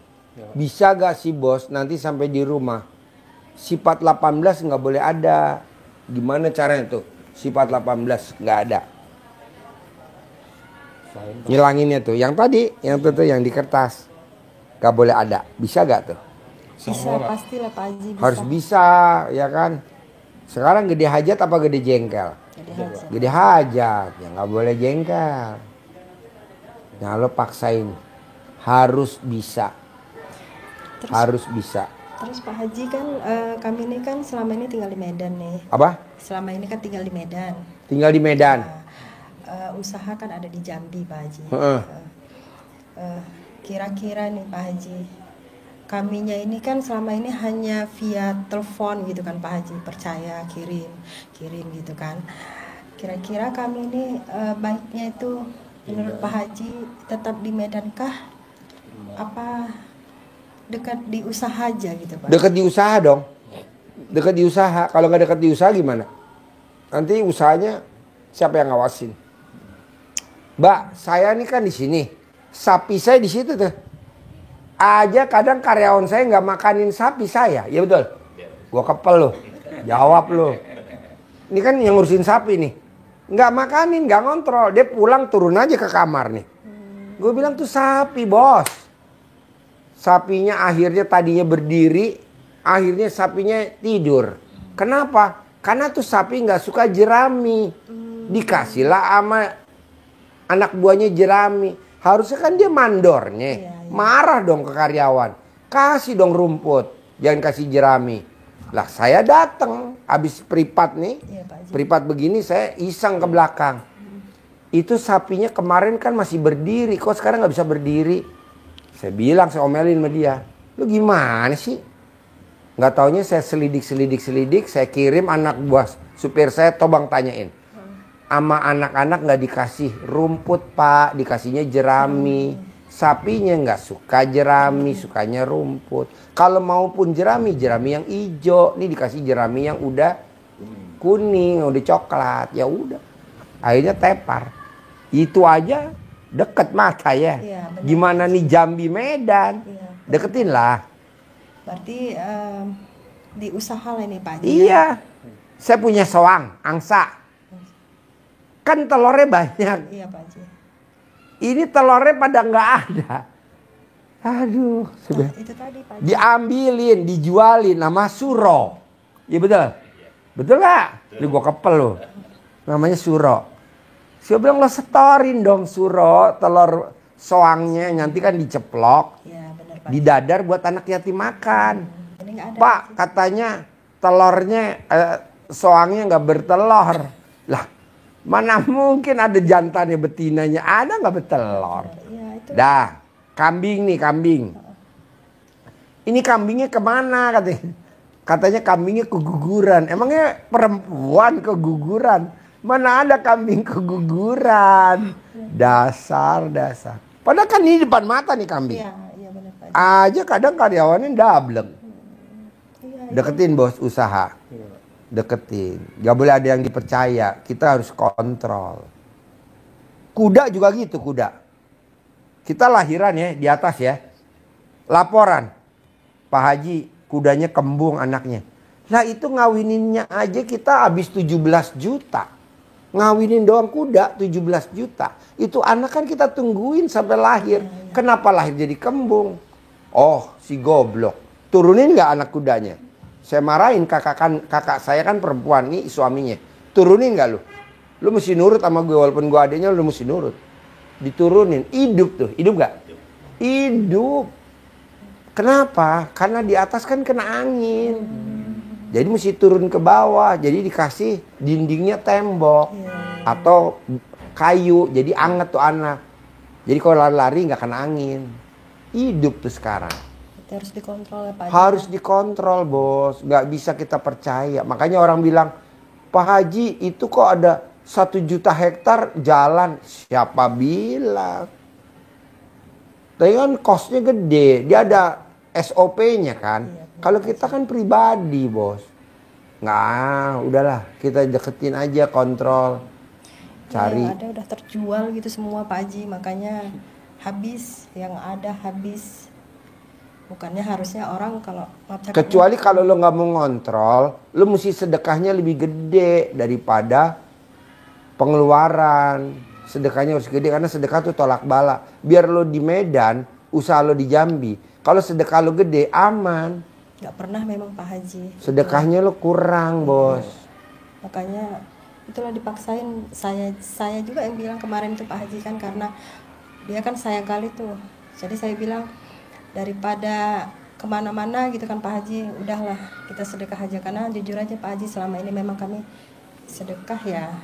bisa gak sih bos nanti sampai di rumah sifat 18 nggak boleh ada? Gimana caranya tuh? Sifat 18 nggak ada. Ngilanginnya tuh, yang tadi, yang di kertas, nggak boleh ada. Bisa gak tuh? Bisa, pastilah Pak Haji. Harus bisa, ya kan? Sekarang gede hajat apa gede jengkel? Gede hajat, ya nggak boleh jengkel. Nah lo paksain, harus bisa. Harus bisa. Terus Pak Haji kan kami ini kan selama ini tinggal di Medan nih. Apa? Selama ini kan tinggal di Medan. Tinggal di Medan. Usaha kan ada di Jambi Pak Haji. Kira-kira nih Pak Haji, kaminya ini kan selama ini hanya via telepon gitu kan Pak Haji, percaya kirim gitu kan. Kira-kira kami ini baiknya itu menurut Pak Haji tetap di Medan kah? Apa dekat di usaha aja gitu Pak? Dekat di usaha dong. Dekat di usaha. Kalau nggak dekat di usaha gimana? Nanti usahanya siapa yang ngawasin? Mbak, saya ini kan di sini. Sapi saya di situ tuh. Aja kadang karyawan saya nggak makanin sapi saya, ya betul. Gua kepel loh, jawab loh. Ini kan yang ngurusin sapi nih, nggak makanin, nggak ngontrol. Dia pulang turun aja ke kamar nih. Gue bilang tuh sapi bos. Sapinya akhirnya tadinya berdiri, akhirnya sapinya tidur. Kenapa? Karena tuh sapi nggak suka jerami. Dikasihlah sama anak buahnya jerami. Harusnya kan dia mandornya. Marah dong ke karyawan. Kasih dong rumput. Jangan kasih jerami. Lah saya datang. Habis pripat nih. Pripat begini saya iseng ke belakang. Itu sapinya kemarin kan masih berdiri. Kok sekarang gak bisa berdiri? Saya bilang, saya omelin sama dia. Lu gimana sih? Gak taunya saya selidik. Saya kirim anak buah supir saya, tobang tanyain. Sama anak-anak gak dikasih rumput pak. Dikasihnya jerami. Sapinya nggak suka jerami, sukanya rumput. Kalau maupun jerami yang hijau. Ini dikasih jerami yang udah kuning, udah coklat. Ya udah, akhirnya tepar. Itu aja deket mata ya. Gimana nih Jambi Medan? Deketin lah. Berarti di usaha lah ini Pak. Iya, saya punya soang, angsa. Kan telurnya banyak. Iya Pak Haji. Ini telurnya pada nggak ada. Aduh, sudah. Itu tadi Pak. Diambilin, dijualin nama Suro. Iya betul? Betul nggak? Ini gua kepel loh. Namanya Suro. Saya bilang lo setorin dong Suro, telur soangnya nanti kan diceplok. Iya benar Pak. Didadar buat anak yatim makan. Ini nggak ada. Pak, katanya telurnya soangnya nggak bertelur. Lah, mana mungkin ada jantannya betinanya, ada nggak bertelur? Ya, itu. Dah, kambing nih kambing. Ini kambingnya kemana katanya? Katanya kambingnya keguguran. Emangnya perempuan keguguran? Mana ada kambing keguguran. Dasar. Padahal kan ini depan mata nih kambing. Iya, iya benar Pak Haji. Aja kadang karyawannya dablek. Iya, Deketin bos usaha. Deketin. Gak boleh ada yang dipercaya. Kita harus kontrol. Kuda juga gitu, kuda. Kita lahiran ya di atas ya. Laporan. Pak Haji, kudanya kembung anaknya. Lah itu ngawininnya aja kita habis 17 juta. Ngawinin doang kuda 17 juta. Itu anak kan kita tungguin sampai lahir. Kenapa lahir jadi kembung? Oh, si goblok. Turunin nggak anak kudanya? Saya marahin kakak saya kan perempuan nih suaminya. Turunin nggak lu? Lu mesti nurut sama gue walaupun gue adanya lu mesti nurut. Diturunin. Hidup tuh. Hidup nggak? Hidup. Kenapa? Karena di atas kan kena angin. Jadi mesti turun ke bawah. Jadi dikasih dindingnya tembok. Atau kayu. Jadi anget tuh anak. Jadi kalau lari-lari nggak kena angin. Hidup tuh sekarang. Itu harus dikontrol ya Pak Haji. Harus dikontrol bos. Nggak bisa kita percaya. Makanya orang bilang, Pak Haji itu kok ada 1 juta hektar jalan. Siapa bilang? Tapi kan kosnya gede. Dia ada SOP-nya kan. Kalau kita kan pribadi bos. Nggak, udahlah. Kita deketin aja, kontrol. Cari. Yang ada udah terjual gitu semua Pak Haji. Makanya habis. Yang ada habis. Bukannya harusnya orang kalau Kecuali kalau lo nggak mau ngontrol, lo mesti sedekahnya lebih gede daripada pengeluaran. Sedekahnya harus gede karena sedekah tuh tolak bala. Biar lo di Medan, usaha lo di Jambi. Kalau sedekah lo gede, aman. nggak pernah memang Pak Haji. Sedekahnya lo kurang bos. Makanya itulah dipaksain. Saya juga yang bilang kemarin tuh Pak Haji kan, karena dia kan sayang kali tuh. Jadi saya bilang daripada kemana-mana gitu kan Pak Haji, udahlah kita sedekah aja. Karena jujur aja Pak Haji, selama ini memang kami sedekah ya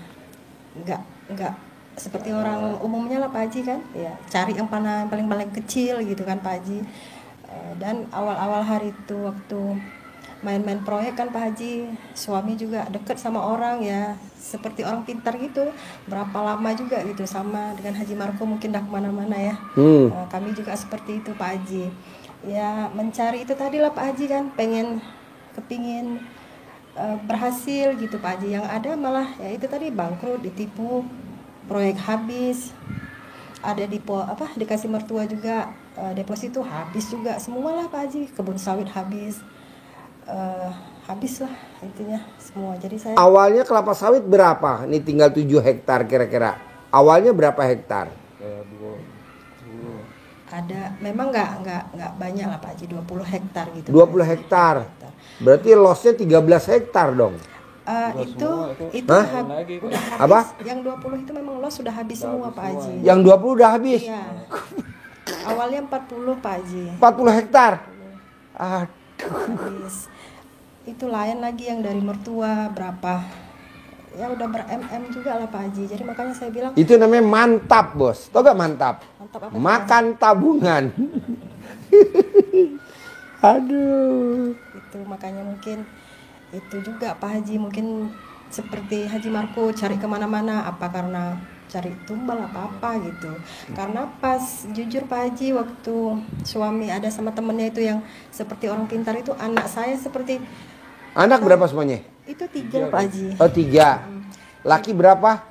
nggak seperti orang umumnya lah Pak Haji kan, ya cari yang paling kecil gitu kan Pak Haji. Dan awal-awal hari itu waktu main-main proyek kan Pak Haji, suami juga deket sama orang ya, seperti orang pintar gitu. Berapa lama juga gitu sama dengan Haji Marco, mungkin dah kemana-mana ya. Kami juga seperti itu Pak Haji. Ya mencari itu tadi lah Pak Haji kan, kepingin berhasil gitu Pak Haji. Yang ada malah ya itu tadi bangkrut, ditipu, proyek habis. Ada dikasih mertua juga deposito habis juga, semua lah Pak Haji. Kebun sawit habis. Habis lah intinya semua. Jadi saya Awalnya kelapa sawit berapa? Ini tinggal 7 hektar kira-kira. Awalnya berapa hektar? ada memang nggak banyak lah Pak Haji, 20 hektar gitu. 20 hektar. Berarti lossnya 13 hektar dong. Itu Hah? udah habis. Apa? Yang 20 itu memang loss sudah habis semua Pak Haji. Yang 20 udah habis. Iya. Awalnya 40 Pak Haji. 40 hektar. Habis. Itu lain lagi yang dari mertua berapa? Ya udah ber-MM juga lah Pak Haji. Jadi makanya saya bilang Itu namanya mantap bos. Tau gak mantap? mantap apa? Makan tabungan. Aduh. Itu makanya mungkin itu juga Pak Haji, mungkin seperti Haji Marco cari kemana-mana, apa karena cari tumbal apa gitu. Karena pas jujur Pak Haji, waktu suami ada sama temennya itu yang seperti orang pintar itu, anak saya seperti Anak berapa semuanya? itu 3 Pak Haji. Oh 3. Laki berapa?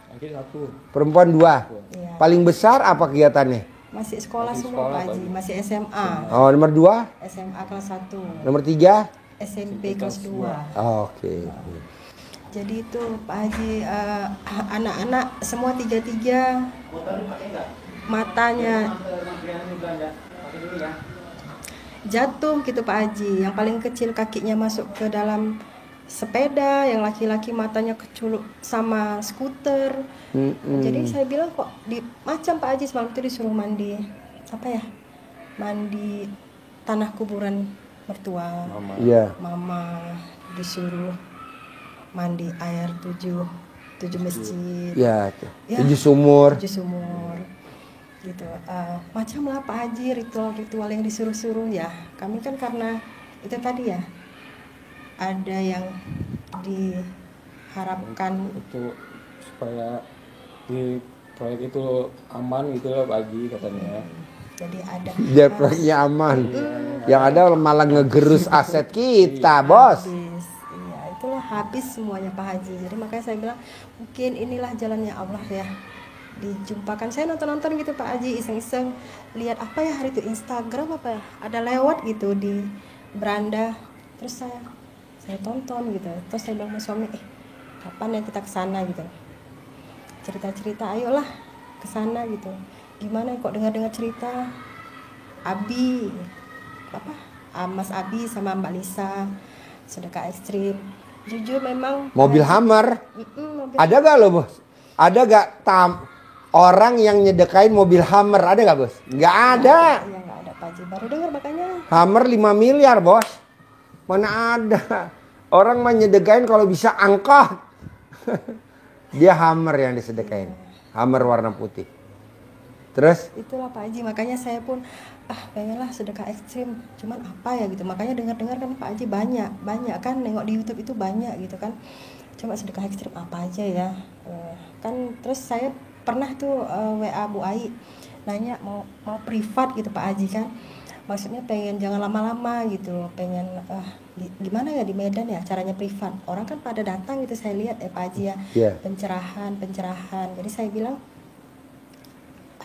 Perempuan 2. Iya. Paling besar apa kegiatannya? Masih sekolah semua Pak Haji, masih SMA. Oh nomor 2. SMA kelas 1, Nomor 3. SMP kelas 2. Oke. Jadi itu Pak Haji, anak-anak semua 3 matanya jatuh gitu Pak Haji. Yang paling kecil kakinya masuk ke dalam sepeda, yang laki-laki matanya keculuk sama skuter. Jadi saya bilang kok macam Pak Haji semalam itu disuruh mandi mandi tanah kuburan mertua. Iya. Mama disuruh mandi air 7 masjid. Ya, Ya. 7 sumur. 7 sumur gitu. Macam lah Pak Haji, ritual yang disuruh-suruh ya. Kami kan karena itu tadi ya, ada yang diharapkan Itu supaya di proyek itu aman gitu lah Pak Haji katanya. Jadi ada Biar proyeknya aman. Yang ada malah ngegerus aset kita, Bos. habis. Iya, itulah habis semuanya Pak Haji. Jadi makanya saya bilang mungkin inilah jalannya Allah ya. Dijumpakan, saya nonton gitu Pak Haji, iseng-iseng lihat apa ya hari itu, Instagram apa ya, ada lewat gitu di beranda, terus saya tonton gitu, terus saya bilang sama suami, kapan ya kita kesana gitu, cerita-cerita, ayolah kesana gitu. Gimana kok dengar-dengar cerita Abi apa, Mas Abi sama Mbak Lisa sedekah ekstrim, jujur memang Mobil Hammer. mobil Ada gak lo, Bos? Ada gak orang yang nyedekain mobil Hammer? Ada gak, Bos? Nggak ada. ya nggak ada Pak Haji, baru dengar makanya. Hammer 5 miliar, Bos. Mana ada. Orang mah nyedekain kalau bisa angkot. Dia Hammer yang disedekain. Hammer warna putih. Terus? Itulah Pak Haji, makanya saya pun pengenlah sedekah ekstrim, cuman apa ya gitu. Makanya dengar-dengar kan Pak Haji banyak kan nengok di YouTube itu banyak gitu kan. Coba sedekah ekstrim apa aja ya. Kan terus saya pernah tuh WA Bu Ai nanya mau privat gitu Pak Haji kan. Maksudnya pengen jangan lama-lama gitu, pengen gimana ya di Medan ya caranya privat. Orang kan pada datang gitu saya lihat Pak Haji ya. Yeah. Pencerahan. Jadi saya bilang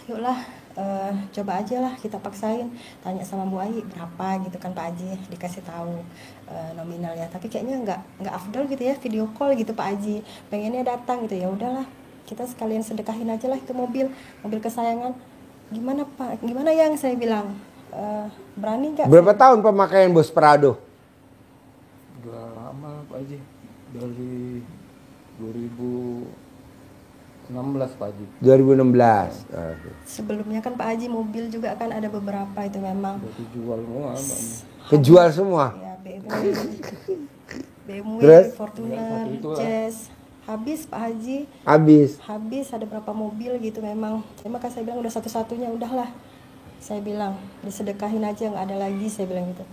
ayolah coba aja lah kita paksain, tanya sama Bu Ai berapa gitu kan Pak Haji, dikasih tahu nominalnya, tapi kayaknya nggak afdol gitu ya video call gitu Pak Haji, pengennya datang gitu, ya udahlah kita sekalian sedekahin aja lah itu mobil kesayangan. Gimana Pak, gimana yang saya bilang berani nggak? Berapa tahun pemakaian Bos Prado? Udah lama Pak Haji, dari 2016 Pak Haji. 2016. Sebelumnya kan Pak Haji mobil juga kan ada beberapa itu memang Udah dijual semua Pak Haji. Kejual semua. ya, BMW, Terus? Fortuner, Itulah. Jazz, habis Pak Haji, Habis. ada berapa mobil gitu memang. Maka saya bilang udah satu-satunya udahlah, saya bilang disedekahin aja, nggak ada lagi, saya bilang gitu.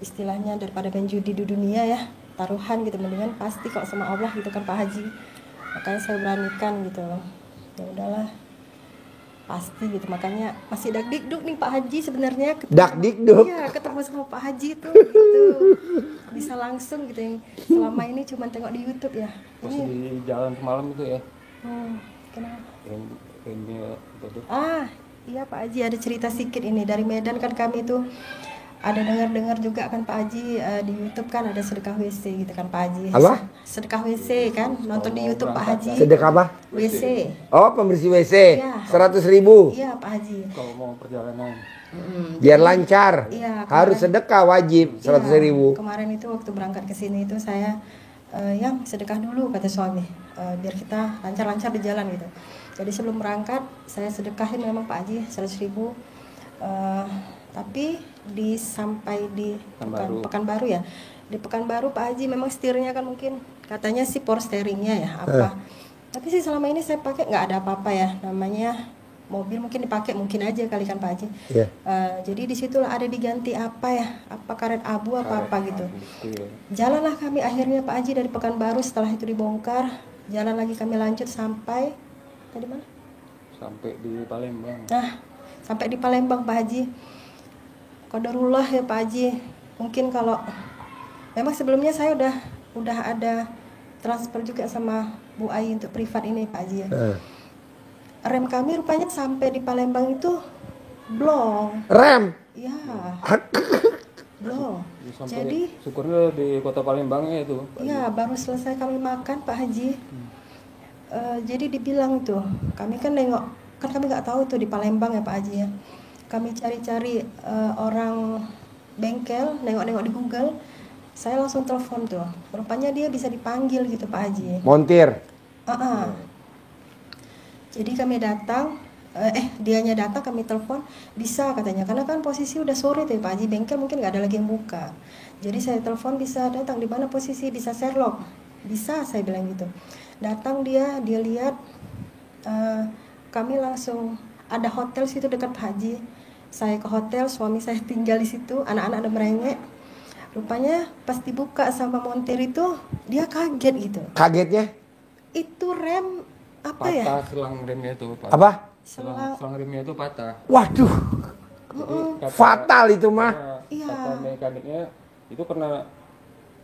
Istilahnya daripada main judi di dunia ya, taruhan gitu, mendingan pasti kalau sama Allah gitu kan Pak Haji. Makanya saya beranikan gitu, ya udahlah pasti gitu. Makanya masih dakdikduk nih Pak Haji sebenarnya Dakdikduk? iya, ketemu sama Pak Haji tuh gitu, bisa langsung gitu, yang selama ini cuma tengok di YouTube ya. Pas Ini di jalan semalam itu ya, kenapa? Remil itu. Iya Pak Haji, ada cerita sedikit ini dari Medan kan, kami tuh ada dengar juga kan Pak Haji, di YouTube kan ada sedekah WC gitu kan Pak Haji. Apa? Sedekah WC kan, nonton di YouTube Pak Haji. Sedekah apa? WC. Oh, pembersih WC. Iya. 100.000. Iya Pak Haji. Kalau mau perjalanan Biar lancar. Iya, Harus sedekah wajib 100.000. Kemarin itu waktu berangkat ke sini itu saya yang sedekah dulu kata suami, biar kita lancar-lancar di jalan gitu. Jadi sebelum berangkat saya sedekahin memang Pak Haji 100.000. Tapi sampai di Pekanbaru ya. Di Pekanbaru Pak Haji memang setirnya kan mungkin katanya sih power steeringnya ya apa. Tapi sih selama ini saya pakai nggak ada apa-apa ya, namanya mobil mungkin dipakai mungkin aja kali kan Pak Haji. Yeah. Jadi disitulah ada diganti apa ya, apa karet abu apa gitu. iya. Jalanlah kami akhirnya Pak Haji dari Pekanbaru, setelah itu dibongkar, jalan lagi kami lanjut sampai tadi mana? Sampai di Palembang. Nah, sampai di Palembang Pak Haji. Qadarullah ya Pak Haji. Mungkin kalau memang sebelumnya saya udah ada transfer juga sama Bu Ai untuk privat ini Pak Haji ya. Rem kami rupanya sampai di Palembang itu blong. Rem. Iya. Blong. Sampai Jadi syukurnya di kota Palembangnya itu. iya, baru selesai kami makan Pak Haji. Jadi dibilang tuh, kami kan nengok, kan kami nggak tahu tuh di Palembang ya Pak Haji ya. Kami cari-cari orang bengkel, nengok-nengok di Google. Saya langsung telepon tuh. Rupanya dia bisa dipanggil gitu Pak Haji. Montir. Jadi kami datang, dianya datang, kami telepon, bisa katanya. Karena kan posisi udah sore tuh Pak Haji, bengkel mungkin nggak ada lagi yang buka. Jadi saya telepon, bisa datang di mana posisi, bisa Sherlock. Bisa, saya bilang gitu. Datang dia lihat, kami langsung ada hotel situ dekat Pak Haji. Saya ke hotel, suami saya tinggal di situ, anak-anak ada merengek. Rupanya pas dibuka sama montir itu, dia kaget gitu. Kagetnya? Itu rem apa ya? patah selang remnya itu. Patah. Apa? Selang remnya itu patah. Waduh, Kata- fatal itu mah. Iya. Kata mekaniknya itu karena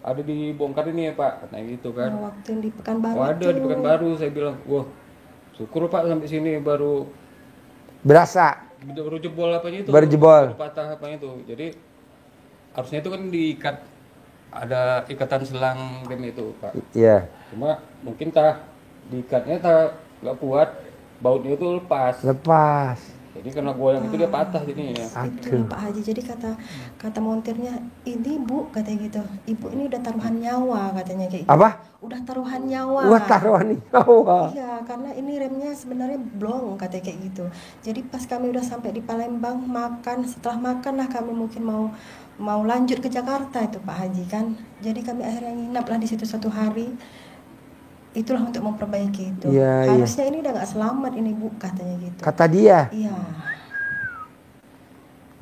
ada dibongkar ini ya Pak, katanya gitu kan. Nah, waktu yang di Pekanbaru Oh, ada itu. di Pekanbaru, saya bilang, wah syukur Pak sampai sini baru Berasa. jebol apanya itu. Baru jebol. Baru patah apanya itu. Jadi harusnya itu kan diikat, ada ikatan selang rem itu Pak. Iya. Cuma mungkin diikatnya nggak kuat, bautnya itu lepas. Lepas. Jadi karena goyang itu dia patah jadinya ya. Itulah Pak Haji. Jadi kata montirnya, ini Bu katanya gitu. Ibu ini udah taruhan nyawa katanya kayak gitu. Apa? Udah taruhan nyawa. Wah, taruhan nyawa. Iya, karena ini remnya sebenarnya blong katanya kayak gitu. Jadi pas kami udah sampai di Palembang makan, setelah makan lah kami mungkin mau lanjut ke Jakarta itu Pak Haji kan. Jadi kami akhirnya nginap lah di situ suatu hari. Itulah untuk memperbaiki itu. Iya, Harusnya ini udah nggak selamat ini Bu katanya gitu. Kata dia. Iya.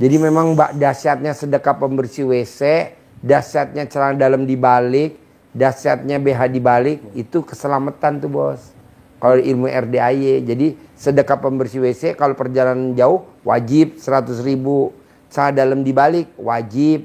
Jadi memang dahsyatnya sedekah pembersih WC, dahsyatnya celana dalam dibalik, dahsyatnya BH dibalik, itu keselamatan tuh bos. Kalau ilmu RDAY, jadi sedekah pembersih WC kalau perjalanan jauh wajib 100.000, celana dalam dibalik wajib,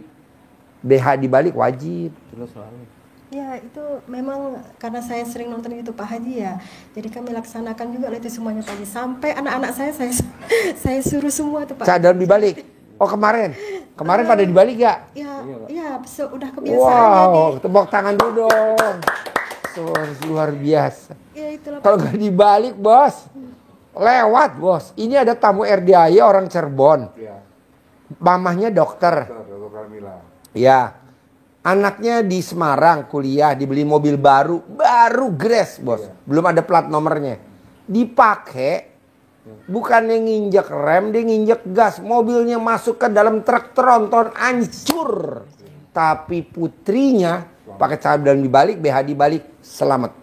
BH dibalik wajib. Terus selalu. Ya itu memang karena saya sering nonton itu Pak Haji ya. Jadi kami laksanakan juga itu semuanya Pak Haji. Sampai anak-anak saya suruh semua tuh Pak. Celana dalam dibalik. Oh kemarin pada dibalik gak? Ya, udah kebiasaan Wow, tepuk tangan dulu dong. Luar biasa. Ya itulah Pak. Kalau nggak dibalik bos, lewat bos. Ini ada tamu RDAY orang Cirebon. Iya. Mamahnya dokter. Dokter Carmila. Ya. Anaknya di Semarang kuliah, dibeli mobil baru gres bos. Belum ada plat nomornya. Dipakai, bukannya nginjek rem, dia nginjek gas. Mobilnya masuk ke dalam truk tronton, hancur. Tapi putrinya pakai celana dalam dibalik, BH dibalik, selamat.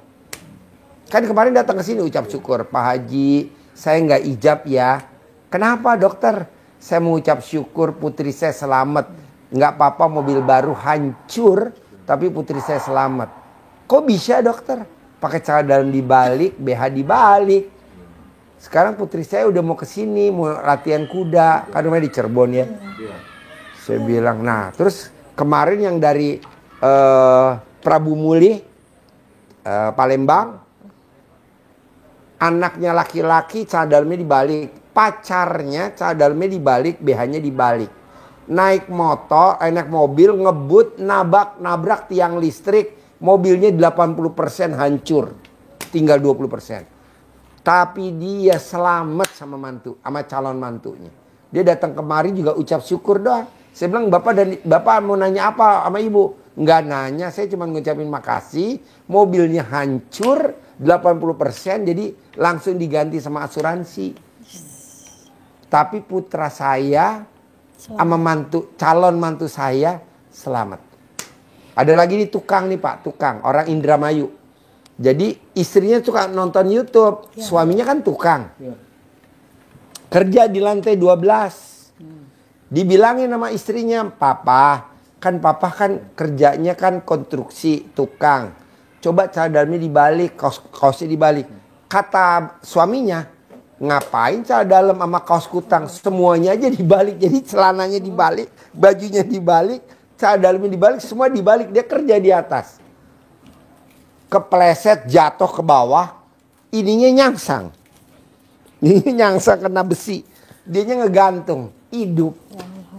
Kan kemarin datang ke sini ucap syukur, Pak Haji, saya nggak ijab ya. Kenapa dokter? Saya mau ucap syukur putri saya selamat. Nggak apa-apa mobil baru hancur, tapi putri saya selamat. Kok bisa dokter? Pakai celana dalam dibalik, BH dibalik. Sekarang putri saya udah mau ke sini, mau latihan kuda. Kan rumahnya di Cirebon ya. Saya bilang, nah terus kemarin yang dari Prabu Muli, Palembang, anaknya laki-laki celana dalamnya dibalik, pacarnya celana dalamnya dibalik, BH-nya dibalik. Naik mobil, ngebut, nabrak tiang listrik, mobilnya 80% hancur, tinggal 20%. Tapi dia selamat sama calon mantunya. Dia datang kemari juga ucap syukur doang. Saya bilang, Bapak mau nanya apa sama Ibu? Nggak nanya, saya cuma ngucapin makasih. Mobilnya hancur 80%, jadi langsung diganti sama asuransi. Tapi putra saya sama calon mantu saya selamat. Ada lagi nih tukang nih Pak, orang Indramayu. Jadi istrinya suka nonton YouTube, suaminya kan tukang. Kerja di lantai 12. Dibilangin sama istrinya, papa kan kerjanya kan konstruksi, tukang. Coba celana dalamnya dibalik, kaosnya dibalik. Kata suaminya, ngapain celana dalam sama kaos kutang, semuanya aja dibalik. Jadi celananya dibalik, bajunya dibalik, celana dalamnya dibalik, semua dibalik. Dia kerja di atas, kepleset jatuh ke bawah, ininya nyangsang kena besi, dianya ngegantung, hidup.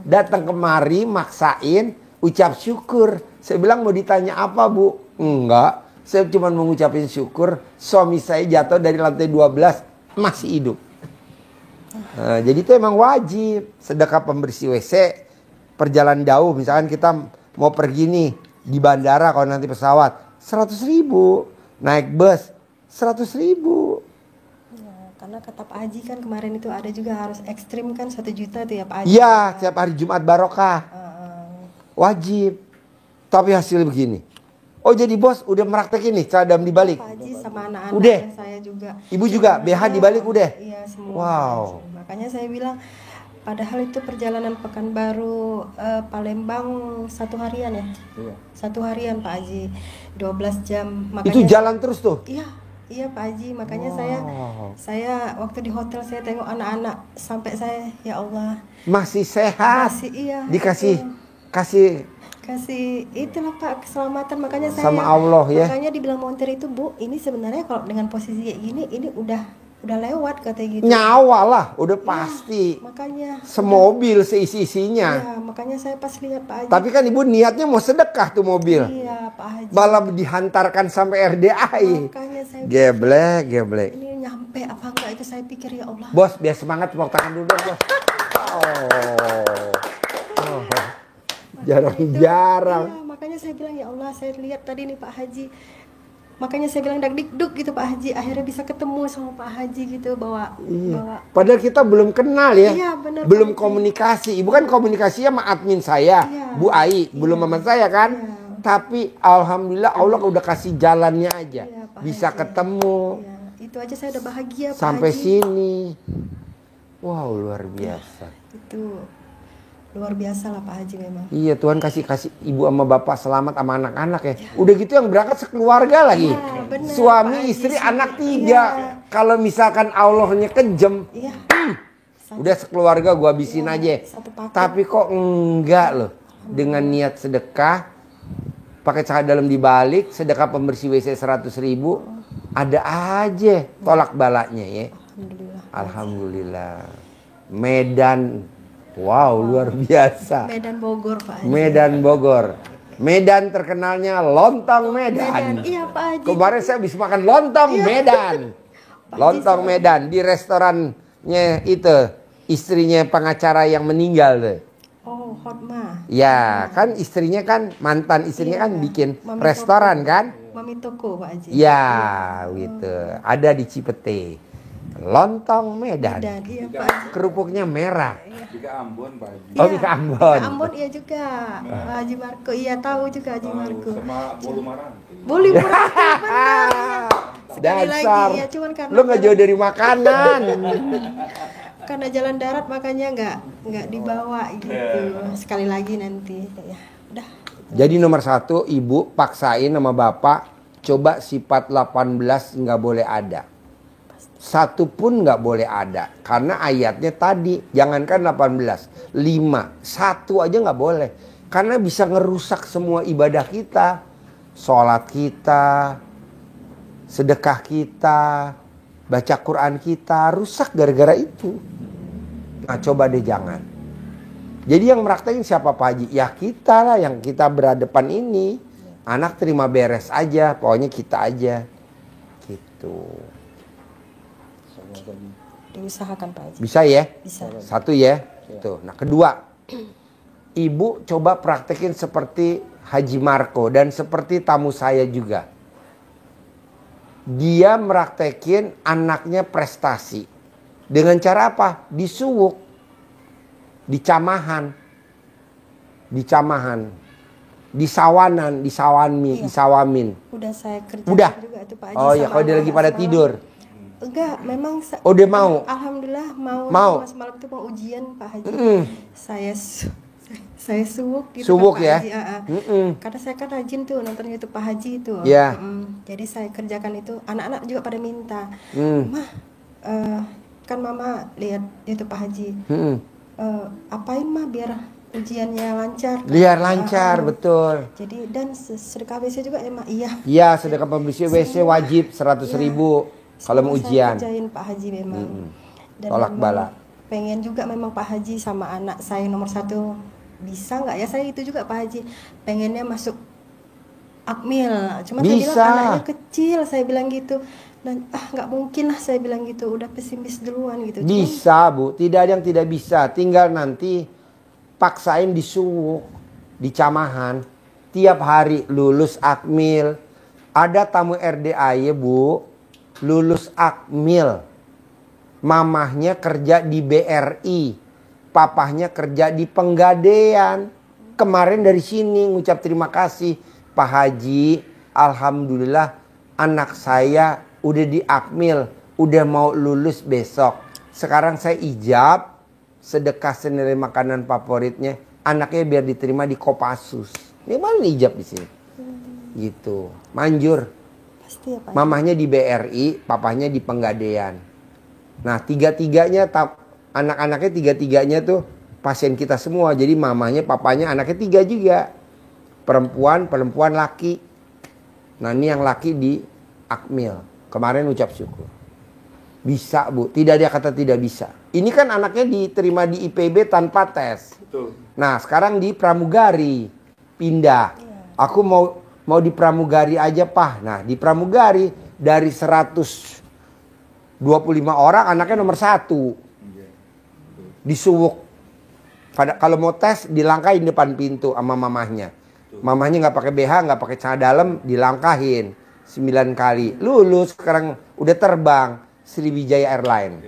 Datang kemari maksain ucap syukur. Saya bilang, mau ditanya apa Bu? Enggak, saya cuma mengucapin syukur suami saya jatuh dari lantai 12 masih hidup. Nah, jadi itu emang wajib sedekah pembersih WC. Perjalanan jauh, misalkan kita mau pergi nih di bandara, kalau nanti pesawat 100.000, naik bus 100.000. Ya, karena kata Pak Haji kan kemarin itu ada juga harus ekstrim kan 1 juta tuh ya Pak Haji. Iya, setiap hari Jumat barokah wajib. Tapi hasilnya begini. Oh jadi bos udah meraktekin nih celana dalam dibalik. Pak Haji sama anak-anak Udah. saya juga. Ibu juga BH dibalik udah. Iya semua. Wow. Makanya saya bilang, padahal itu perjalanan Pekanbaru Palembang 1 harian ya. Iya. 1 harian Pak Haji, 12 jam. Makanya Itu jalan terus tuh. Iya. Iya Pak Haji, makanya saya waktu di hotel saya tengok anak-anak sampai saya ya Allah Masih sehat. masih iya Dikasih itu. kasih Itulah Pak keselamatan, makanya saya sama Allah ya. makanya dibilang montir itu Bu, ini sebenarnya kalau dengan posisi kayak gini ini udah lewat katanya gitu. Nyawa lah, udah pasti. Makanya Semobil seisi-isinya. iya, makanya saya pas lihat Pak Haji. Tapi kan ibu niatnya mau sedekah tuh mobil. Iya Pak Haji. Malah dihantarkan sampai RDAI. Makanya saya Geblek. ini nyampe apa enggak itu saya pikir ya Allah. Bos, biar semangat tepuk tangan dulu dong, Bos. Jarang-jarang. Iya, makanya saya bilang ya Allah, saya lihat tadi nih Pak Haji. Makanya saya bilang dagdikduk gitu Pak Haji, akhirnya bisa ketemu sama Pak Haji gitu bawa. Padahal kita belum kenal ya. Iya, benar, belum Pak Haji. komunikasi. Ibu kan komunikasinya sama admin saya, Iya. Bu Ai, belum sama saya kan. Iya. Tapi alhamdulillah Allah udah kasih jalannya aja. Iya, Pak Bisa Haji. ketemu Ya, itu aja saya udah bahagia Pak sampai Haji. sini. Wow, luar biasa. Itu luar biasa lah Pak Haji memang. Iya, Tuhan kasih ibu sama bapak selamat sama anak-anak ya. Udah gitu yang berangkat sekeluarga lagi. Iya, benar, Pak Suami, Haji. istri, Iya. anak 3. Kalau misalkan Allahnya kejem, Iya. udah sekeluarga gua habisin aja. Satu paket. Tapi kok enggak loh. Dengan niat sedekah, pakai celana dalam dibalik, sedekah pembersih WC 100.000, ada aja tolak balaknya ya. Alhamdulillah. Alhamdulillah. Medan, wow luar biasa. Medan Bogor Pak Haji. Medan Bogor. Medan terkenalnya lontong Medan. Iya Pak Haji. Kemarin saya habis makan lontong Medan. Lontong Medan di restorannya itu istrinya pengacara yang meninggal tuh. Oh, Hotma. Ya, kan istrinya kan mantan istrinya kan bikin Mami restoran Toko. kan? Mami Toko Pak Haji. Ya, gitu. Ada di Cipete. Lontong Medan. Dan iya Pak Haji. Kerupuknya merah. Jika Ambon Pak Haji. Oh, di Ambon. Ambon iya juga. Pak Haji Marco iya tahu juga Haji Marco. Sama bolu marang. Boleh berarti benar. Sekali lagi Dasar. ya cuman karena Lu nggak jauh dari makanan. karena jalan darat makanya nggak dibawa gitu. Sekali lagi nanti ya. Udah. Jadi nomor 1, ibu paksain sama bapak, coba sifat 18 nggak boleh ada. Satu pun nggak boleh ada. Karena ayatnya tadi, jangankan 18, 5, 1 aja nggak boleh. Karena bisa ngerusak semua ibadah kita. Sholat kita, sedekah kita, baca Quran kita, rusak gara-gara itu. Nah coba deh jangan. Jadi yang meraktekin siapa Pak Haji? Ya kita lah yang kita berhadapan ini. Anak terima beres aja, pokoknya kita aja. Gitu. Diusahakan Pak Haji. Bisa ya? Bisa. 1 ya. Tuh. Nah kedua, ibu coba praktekin seperti Haji Marco dan seperti tamu saya juga. Dia meraktekin anaknya prestasi. Dengan cara apa? Disuwuk. Dicamahan. Disawanan, disawamin. Udah saya kerjakan Udah? juga itu Pak Haji. Oh ya, sama kalau dia lagi anak-anak pada semalam. tidur. Enggak, memang Oh, dia mau? Alhamdulillah mau. Mau? Mas malam itu mau ujian Pak Haji. Saya suwuk gitu Suwuk kan, Pak ya? Haji. Karena saya kan rajin tuh nonton YouTube Pak Haji itu. Iya. Jadi saya kerjakan itu. Anak-anak juga pada minta, Mah, kan Mama lihat YouTube Pak Haji. Apain mah biar ujiannya lancar. Biar lancar, betul. Jadi dan sedekah WC juga emang iya. Iya, sedekah pembersih WC wajib 100.000 kalau mau Semua ujian. Saya kerjain Pak Haji memang. Dan Tolak memang bala. Pengen juga memang Pak Haji sama anak saya nomor 1 bisa nggak ya, saya itu juga Pak Haji pengennya masuk Akmil, cuma saya bilang Bisa. anaknya kecil, saya bilang gitu. Dan nggak mungkin lah saya bilang gitu, udah pesimis duluan gitu. Cuman, Bisa Bu, tidak ada yang tidak bisa. Tinggal nanti paksain disuwuk, dicamahan. Tiap hari lulus Akmil. Ada tamu RDAY Bu, lulus Akmil. Mamahnya kerja di BRI. Papahnya kerja di Penggadean. Kemarin dari sini ngucap terima kasih Pak Haji. Alhamdulillah anak saya udah di Akmil. Udah mau lulus besok. Sekarang saya ijab. Sedekah senilai makanan favoritnya. Anaknya biar diterima di Kopassus. Ini mana ijab di sini? Gitu. Manjur. Pasti ya Pak. Mamahnya di BRI, papahnya di Penggadean. Nah, tiga-tiganya anak-anaknya tiga-tiganya tuh pasien kita semua. Jadi mamanya, papanya, anaknya 3 juga. Perempuan laki. Nah, ini yang laki di Akmil. Kemarin ucap syukur. Bisa, Bu. Tidak ada kata tidak bisa. Ini kan anaknya diterima di IPB tanpa tes. Betul. Nah, sekarang di pramugari. Pindah. Aku mau di pramugari aja, Pak. Nah, di pramugari dari 125 orang anaknya nomor 1. Di Suwuk. Kalau mau tes dilangkahin depan pintu sama mamahnya. Mamahnya nggak pakai BH, nggak pakai celana dalam, dilangkahin 9 kali. Lulus, sekarang udah terbang Sriwijaya Airline.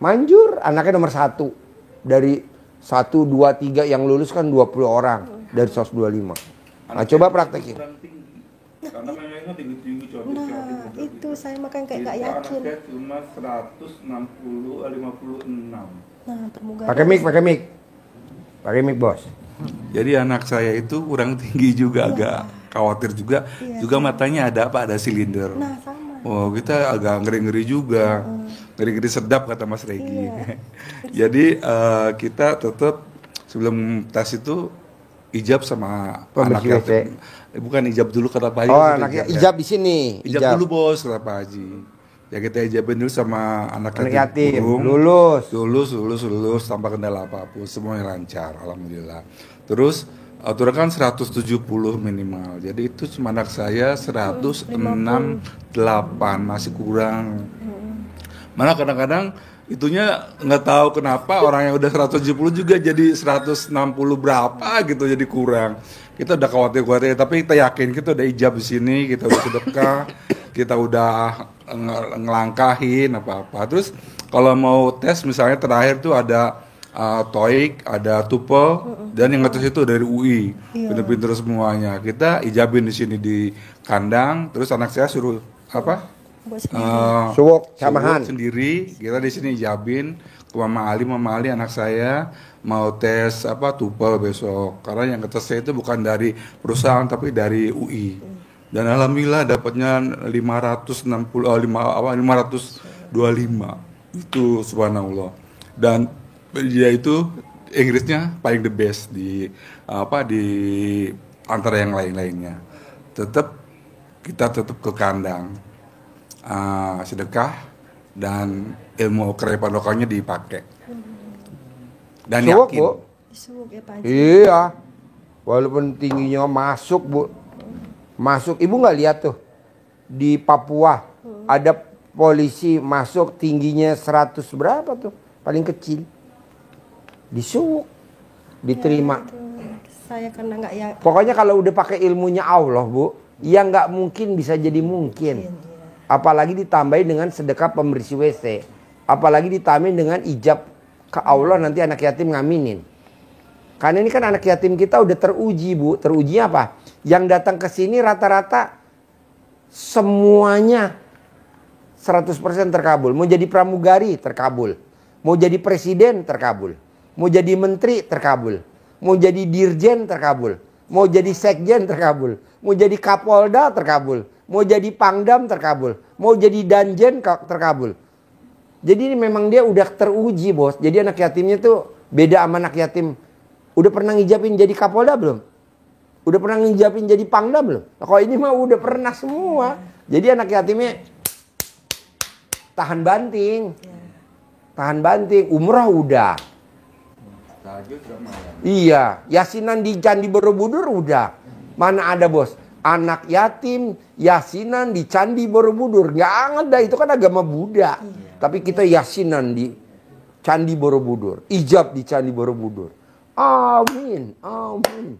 Manjur, anaknya nomor 1. Dari 1, 2, 3 yang lulus kan 20 orang dari 125. Nah, coba praktekin. Karena kayaknya tinggi-tinggi Nah, itu saya makanya kayak nggak yakin. Anaknya cuma 156. Nah, pramugari. Pakai mic, Bos. Jadi anak saya itu kurang tinggi juga, agak khawatir juga. Juga matanya ada apa? Ada silinder. Nah, sama. Oh, kita agak ngeri-ngeri juga. Ngeri-ngeri sedap kata Mas Regi. Jadi kita tetap sebelum tes itu ijab sama anak Pembersih yatim. Bukan ijab dulu kata Pak Haji. Oh, kita anaknya ya. ijab di sini. Ijab dulu bos kata Pak Haji. Ya kita ijabin dulu sama anak yatim. kurung. Lulus tanpa kendala apapun, semuanya lancar, alhamdulillah. Terus aturan kan 170 minimal. Jadi itu cuma anak saya 168, masih kurang. Mana kadang-kadang itunya nggak tahu kenapa orang yang udah 170 juga jadi 160 berapa gitu, jadi kurang. Kita udah khawatir, tapi kita yakin kita udah ijab di sini, kita udah sedekah, kita udah ngelangkahin apa-apa. Terus kalau mau tes misalnya terakhir tuh ada TOEIC, ada TOEFL, dan yang ngetes itu dari UI, pinter-pinter semuanya. Kita ijabin di sini di kandang, terus anak saya suruh apa? Suwuk samahan Sendiri. Kita di sini ijabin ke Mama Ali anak saya mau tes apa TOEFL besok. Karena yang ngetes saya itu bukan dari perusahaan tapi dari UI. Dan alhamdulillah dapatnya 525 itu subhanallah. Dan dia itu Inggrisnya paling the best di antara yang lain-lainnya. Kita tetap ke kandang, sedekah dan ilmu kearifan lokalnya dipakai. Dan Suwuk, yakin. Bu. Suwuk ya Pak Haji. Iya. Walaupun tingginya masuk, Bu. Masuk. Ibu nggak lihat tuh di Papua ada polisi masuk tingginya 100 berapa tuh? Paling kecil. Di Suwuk diterima. Itu saya karena nggak ya. Pokoknya kalau udah pakai ilmunya Allah, Bu, yang nggak mungkin bisa jadi mungkin. Apalagi ditambahin dengan sedekah pembersih WC. Apalagi ditambahin dengan ijab ke Allah, nanti anak yatim ngaminin. Karena ini kan anak yatim kita udah teruji, Bu. Teruji apa? Yang datang ke sini rata-rata semuanya 100% terkabul. Mau jadi pramugari terkabul. Mau jadi presiden terkabul. Mau jadi menteri terkabul. Mau jadi dirjen terkabul. Mau jadi sekjen terkabul. Mau jadi kapolda terkabul. Mau jadi pangdam terkabul. Mau jadi danjen terkabul. Jadi ini memang dia udah teruji, Bos. Jadi anak yatimnya tuh beda sama anak yatim. Udah pernah ngijabin jadi kapolda belum? Udah pernah ngijabin jadi pangdam belum? Nah, kalau ini mah udah pernah semua. Jadi anak yatimnya tahan banting. Tahan banting. Umrah udah. Iya. Yasinan di Candi Borobudur udah. Mana ada, Bos? Anak yatim yasinan di Candi Borobudur. Nggak ada. Itu kan agama Buddha. Tapi kita yasinan di Candi Borobudur. Ijab di Candi Borobudur. Amin. Amin.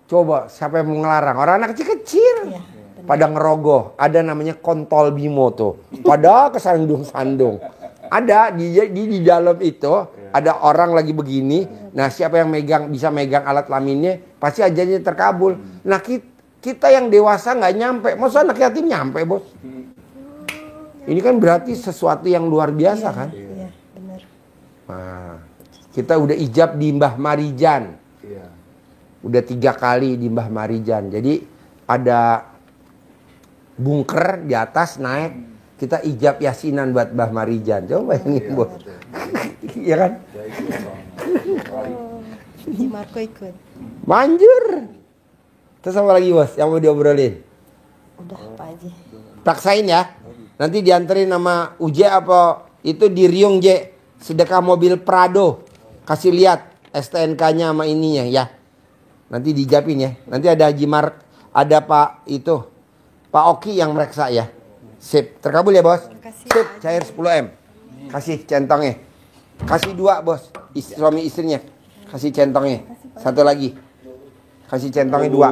Coba siapa yang mau ngelarang? Orang anak kecil-kecil. Pada ngerogoh. Ada namanya kontol bimo tuh. Pada kesandung-sandung. Ada di dalam itu. Ada orang lagi begini. Nah, siapa yang bisa megang alat kelaminnya, pasti ajannya terkabul. Nah, kita yang dewasa nggak nyampe. Maksudnya anak yatim nyampe, Bos? Ini kan berarti sesuatu yang luar biasa, kan? Iya, benar. Nah, kita udah ijab di Mbah Marijan. Udah 3 kali di Mbah Marijan. Jadi ada bunker di atas naik, kita ijab yasinan buat Mbah Marijan. Coba bayangin bos. Iya kan? Haji Marco ikut. Manjur. Terus apa lagi bos yang mau diobrolin? Udah Pak Haji. Paksain ya. Nanti dianterin sama Uje apa itu di Riung J. Sedekah mobil Prado. Kasih lihat STNK-nya sama ininya ya. Nanti dijapin ya. Nanti ada Haji Mark, ada Pak itu Pak Oki yang mereksa ya. Sip, terkabul ya bos. Makasih, Sip, Pak Haji. cair 10 M. Kasih centongnya. Kasih 2 bos. Suami istrinya. Kasih centongnya. 1 lagi. Kasih centongnya 2.